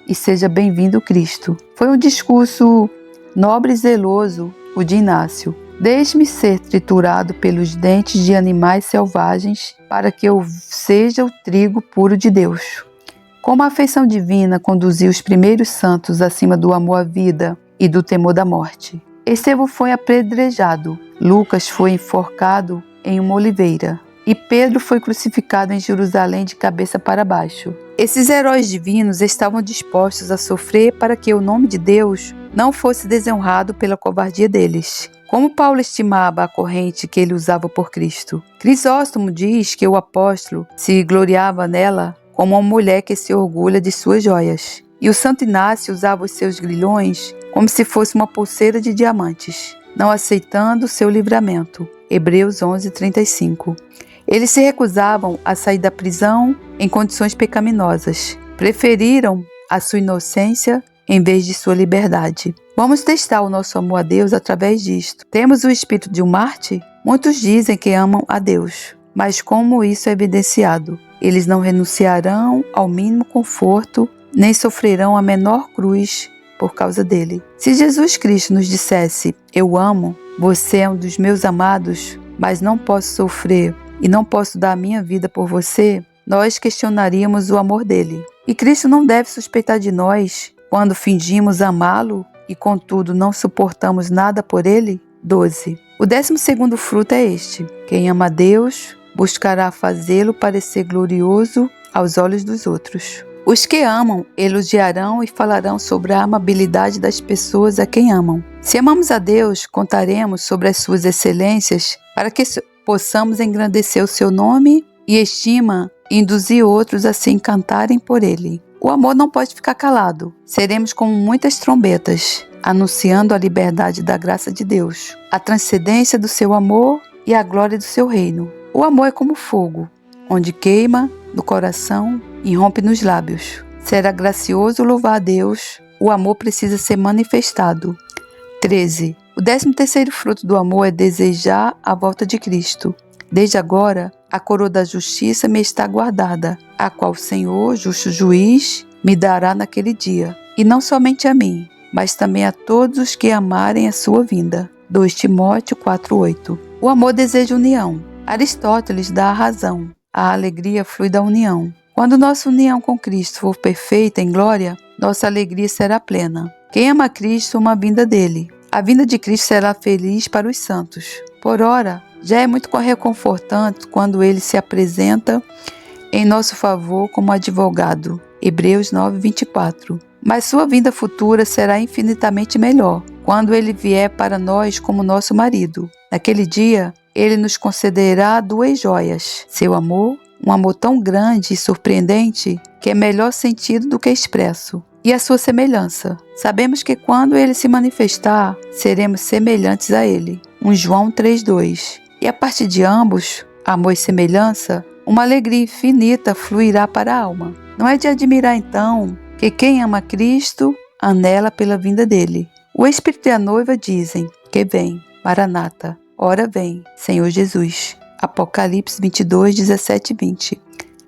e seja bem-vindo Cristo. Foi um discurso nobre e zeloso, o de Inácio. Deixe-me ser triturado pelos dentes de animais selvagens, para que eu seja o trigo puro de Deus. Como a afeição divina conduziu os primeiros santos acima do amor à vida e do temor da morte. Estevão foi apedrejado, Lucas foi enforcado em uma oliveira e Pedro foi crucificado em Jerusalém de cabeça para baixo. Esses heróis divinos estavam dispostos a sofrer para que o nome de Deus não fosse desonrado pela covardia deles. Como Paulo estimava a corrente que ele usava por Cristo. Crisóstomo diz que o apóstolo se gloriava nela como uma mulher que se orgulha de suas joias. E o Santo Inácio usava os seus grilhões como se fosse uma pulseira de diamantes, não aceitando seu livramento. Hebreus 11:35. Eles se recusavam a sair da prisão em condições pecaminosas. Preferiram a sua inocência em vez de sua liberdade. Vamos testar o nosso amor a Deus através disto. Temos o espírito de um mártir? Muitos dizem que amam a Deus, mas como isso é evidenciado? Eles não renunciarão ao mínimo conforto, nem sofrerão a menor cruz por causa dele. Se Jesus Cristo nos dissesse: eu amo, você é um dos meus amados, mas não posso sofrer e não posso dar a minha vida por você, nós questionaríamos o amor dele. E Cristo não deve suspeitar de nós quando fingimos amá-lo e contudo não suportamos nada por ele? 12. O 12º fruto é este: quem ama a Deus buscará fazê-lo parecer glorioso aos olhos dos outros. Os que amam elogiarão e falarão sobre a amabilidade das pessoas a quem amam. Se amamos a Deus, contaremos sobre as suas excelências para que possamos engrandecer o seu nome e estima e induzir outros a se encantarem por ele. O amor não pode ficar calado. Seremos como muitas trombetas, anunciando a liberdade da graça de Deus, a transcendência do seu amor e a glória do seu reino. O amor é como fogo, onde queima no coração e rompe nos lábios. Será gracioso louvar a Deus. O amor precisa ser manifestado. 13. O 13º fruto do amor é desejar a volta de Cristo. Desde agora, a coroa da justiça me está guardada, a qual o Senhor, justo juiz, me dará naquele dia. E não somente a mim, mas também a todos os que amarem a sua vinda. 2 Timóteo 4:8. O amor deseja união. Aristóteles dá a razão. A alegria flui da união. Quando nossa união com Cristo for perfeita em glória, nossa alegria será plena. Quem ama Cristo ama a vinda dele. A vinda de Cristo será feliz para os santos. Por ora, já é muito reconfortante quando ele se apresenta em nosso favor como advogado. Hebreus 9:24. Mas sua vinda futura será infinitamente melhor, quando ele vier para nós como nosso marido. Naquele dia, ele nos concederá 2 joias: seu amor, um amor tão grande e surpreendente que é melhor sentido do que expresso, e a sua semelhança. Sabemos que quando ele se manifestar, seremos semelhantes a ele. 1 João 3:2. E a partir de ambos, amor e semelhança, uma alegria infinita fluirá para a alma. Não é de admirar, então, que quem ama Cristo anela pela vinda dele. O Espírito e a noiva dizem que vem, Maranata, ora vem, Senhor Jesus. Apocalipse 22:17-20.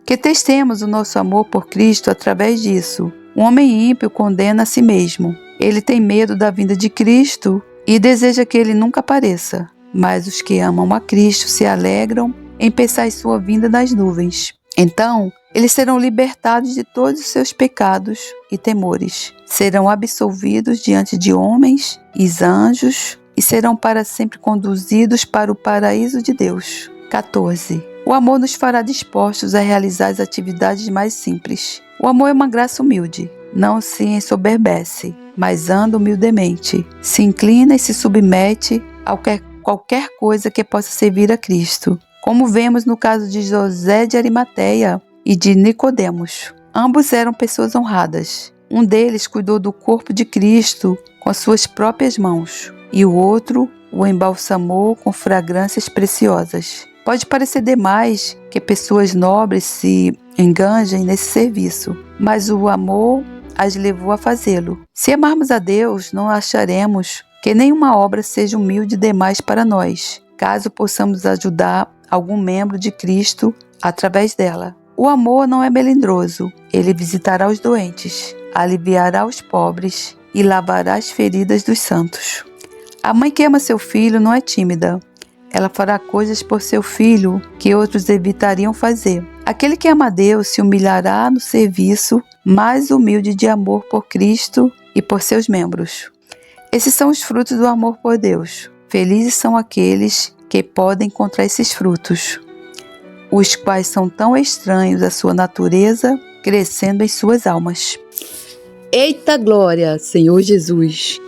Que testemos o nosso amor por Cristo através disso. O homem ímpio condena a si mesmo. Ele tem medo da vinda de Cristo e deseja que ele nunca apareça. Mas os que amam a Cristo se alegram em pensar em sua vinda nas nuvens. Então, eles serão libertados de todos os seus pecados e temores. Serão absolvidos diante de homens e anjos e serão para sempre conduzidos para o paraíso de Deus. 14. O amor nos fará dispostos a realizar as atividades mais simples. O amor é uma graça humilde. Não se ensoberbece, mas anda humildemente. Se inclina e se submete a qualquer coisa que possa servir a Cristo. Como vemos no caso de José de Arimateia e de Nicodemos. Ambos eram pessoas honradas. Um deles cuidou do corpo de Cristo com as suas próprias mãos, e o outro o embalsamou com fragrâncias preciosas. Pode parecer demais que pessoas nobres se enganjem nesse serviço, mas o amor as levou a fazê-lo. Se amarmos a Deus, não acharemos que nenhuma obra seja humilde demais para nós, caso possamos ajudar algum membro de Cristo através dela. O amor não é melindroso. Ele visitará os doentes, aliviará os pobres e lavará as feridas dos santos. A mãe que ama seu filho não é tímida. Ela fará coisas por seu filho que outros evitariam fazer. Aquele que ama a Deus se humilhará no serviço mais humilde de amor por Cristo e por seus membros. Esses são os frutos do amor por Deus. Felizes são aqueles que podem encontrar esses frutos, os quais são tão estranhos à sua natureza, crescendo em suas almas. Eita glória, Senhor Jesus!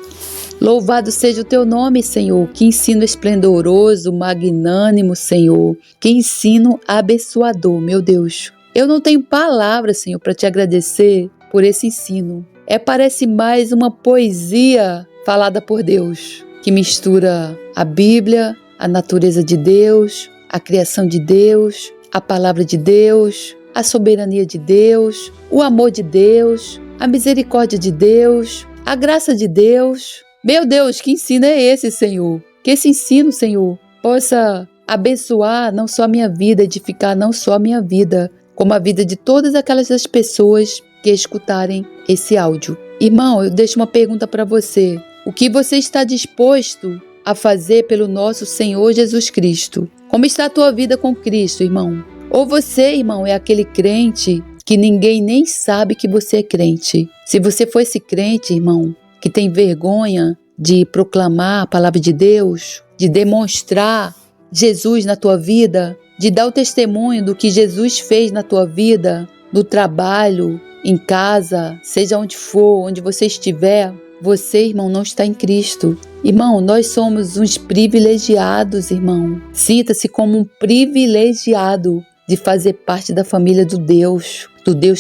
Louvado seja o teu nome, Senhor. Que ensino esplendoroso, magnânimo, Senhor. Que ensino abençoador, meu Deus. Eu não tenho palavras, Senhor, para te agradecer por esse ensino. Parece mais uma poesia falada por Deus, que mistura a Bíblia, a natureza de Deus, a criação de Deus, a palavra de Deus, a soberania de Deus, o amor de Deus, a misericórdia de Deus, a graça de Deus. Meu Deus, que ensino é esse, Senhor? Que esse ensino, Senhor, possa abençoar não só a minha vida, edificar não só a minha vida, como a vida de todas aquelas pessoas que escutarem esse áudio. Irmão, eu deixo uma pergunta para você. O que você está disposto a fazer pelo nosso Senhor Jesus Cristo? Como está a tua vida com Cristo, irmão? Ou você, irmão, é aquele crente que ninguém nem sabe que você é crente? Se você for esse crente, irmão, que tem vergonha de proclamar a palavra de Deus, de demonstrar Jesus na tua vida, de dar o testemunho do que Jesus fez na tua vida, no trabalho, em casa, seja onde for, onde você estiver, você, irmão, não está em Cristo. Irmão, nós somos uns privilegiados, irmão. Sinta-se como um privilegiado. de fazer parte da família do Deus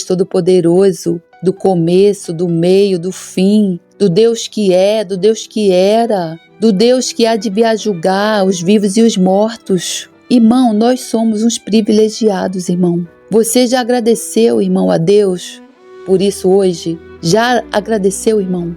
Todo-Poderoso, do começo, do meio, do fim, do Deus que é, do Deus que era, do Deus que há de vir a julgar os vivos e os mortos. Irmão, nós somos uns privilegiados, irmão. Você já agradeceu, irmão, a Deus por isso hoje? Já agradeceu, irmão?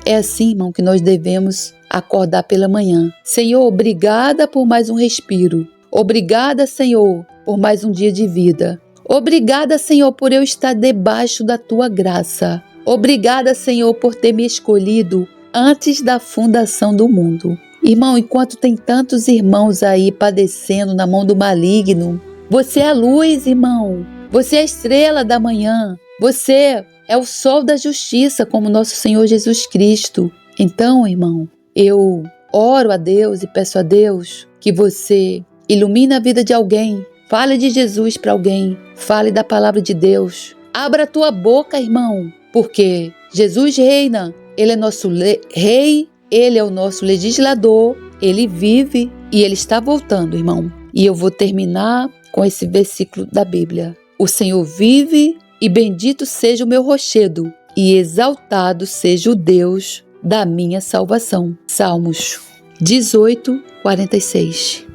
É assim, irmão, que nós devemos acordar pela manhã. Senhor, obrigada por mais um respiro. Obrigada, Senhor, por mais um dia de vida. Obrigada, Senhor, por eu estar debaixo da Tua graça. Obrigada, Senhor, por ter me escolhido antes da fundação do mundo. Irmão, enquanto tem tantos irmãos aí padecendo na mão do maligno, você é a luz, irmão. Você é a estrela da manhã. Você é o sol da justiça, como nosso Senhor Jesus Cristo. Então, irmão, eu oro a Deus e peço a Deus que você ilumine a vida de alguém. Fale de Jesus para alguém. Fale da palavra de Deus. Abra a tua boca, irmão, porque Jesus reina. Ele é nosso rei, Ele é o nosso legislador, Ele vive e Ele está voltando, irmão. E eu vou terminar com esse versículo da Bíblia. O Senhor vive e bendito seja o meu rochedo e exaltado seja o Deus da minha salvação. Salmos 18, 46.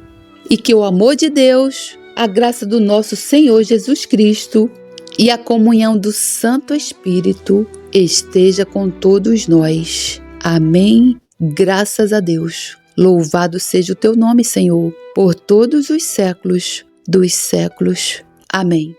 E que o amor de Deus, a graça do nosso Senhor Jesus Cristo e a comunhão do Santo Espírito esteja com todos nós. Amém. Graças a Deus. Louvado seja o teu nome, Senhor, por todos os séculos dos séculos. Amém.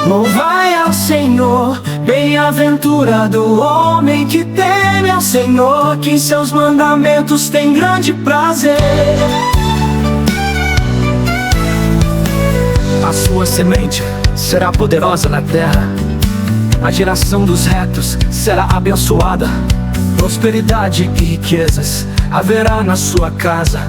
Louvai ao Senhor, bem-aventurado o homem que teme ao Senhor, que em seus mandamentos tem grande prazer. A sua semente será poderosa na terra, a geração dos retos será abençoada. Prosperidade e riquezas haverá na sua casa,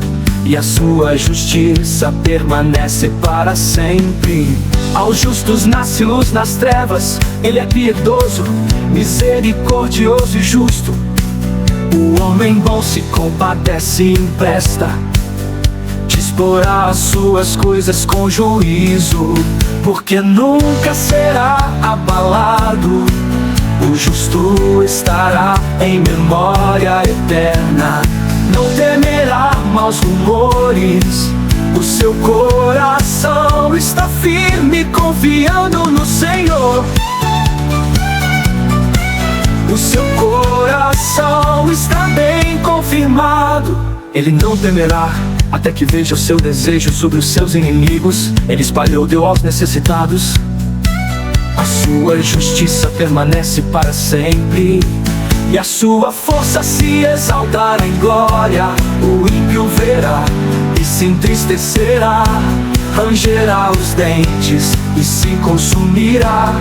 e a sua justiça permanece para sempre. Aos justos nasce luz nas trevas, Ele é piedoso, misericordioso e justo. O homem bom se compadece e empresta, disporá as suas coisas com juízo, porque nunca será abalado. O justo estará em memória eterna, não temerá maus rumores. O seu coração está firme, confiando no Senhor. O seu coração está bem confirmado. Ele não temerá até que veja o seu desejo sobre os seus inimigos. Ele espalhou, deu aos necessitados. A sua justiça permanece para sempre, e a sua força se exaltará em glória. O ímpio verá e se entristecerá, rangerá os dentes e se consumirá.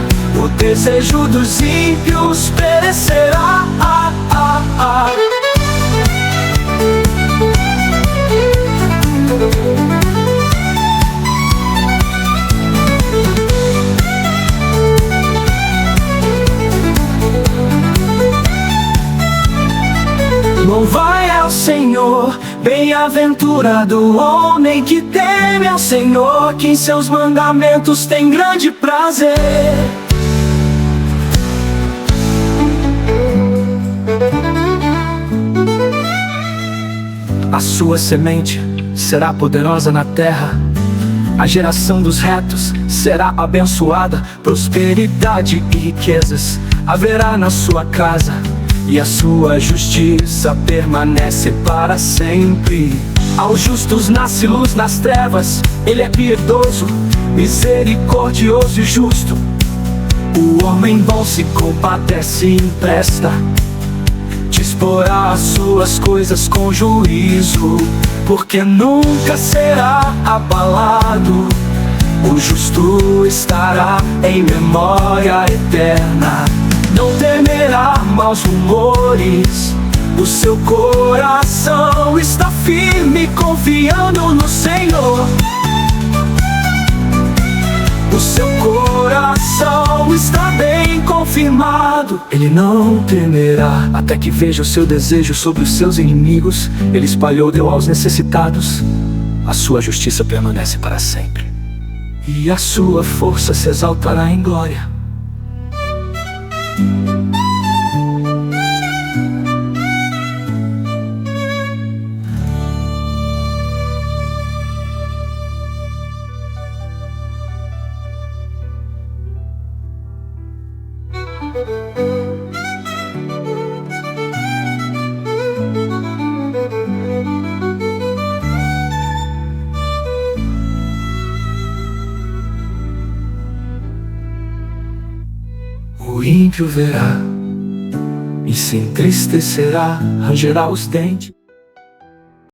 O desejo dos ímpios perecerá. Louvai ao Senhor, bem-aventurado o homem que teme ao Senhor, que em seus mandamentos tem grande prazer. A sua semente será poderosa na terra, a geração dos retos será abençoada. Prosperidade e riquezas haverá na sua casa, e a sua justiça permanece para sempre. Aos justos nasce luz nas trevas, Ele é piedoso, misericordioso e justo. O homem bom se compadece e empresta, disporá as suas coisas com juízo, porque nunca será abalado. O justo estará em memória eterna, não temerá maus rumores. O seu coração está firme, confiando no Senhor. O seu coração está bem confirmado, ele não temerá, até que veja o seu desejo sobre os seus inimigos. Ele espalhou, deu aos necessitados, a sua justiça permanece para sempre, e a sua força se exaltará em glória. O ímpio verá e se entristecerá, rangerá os dentes.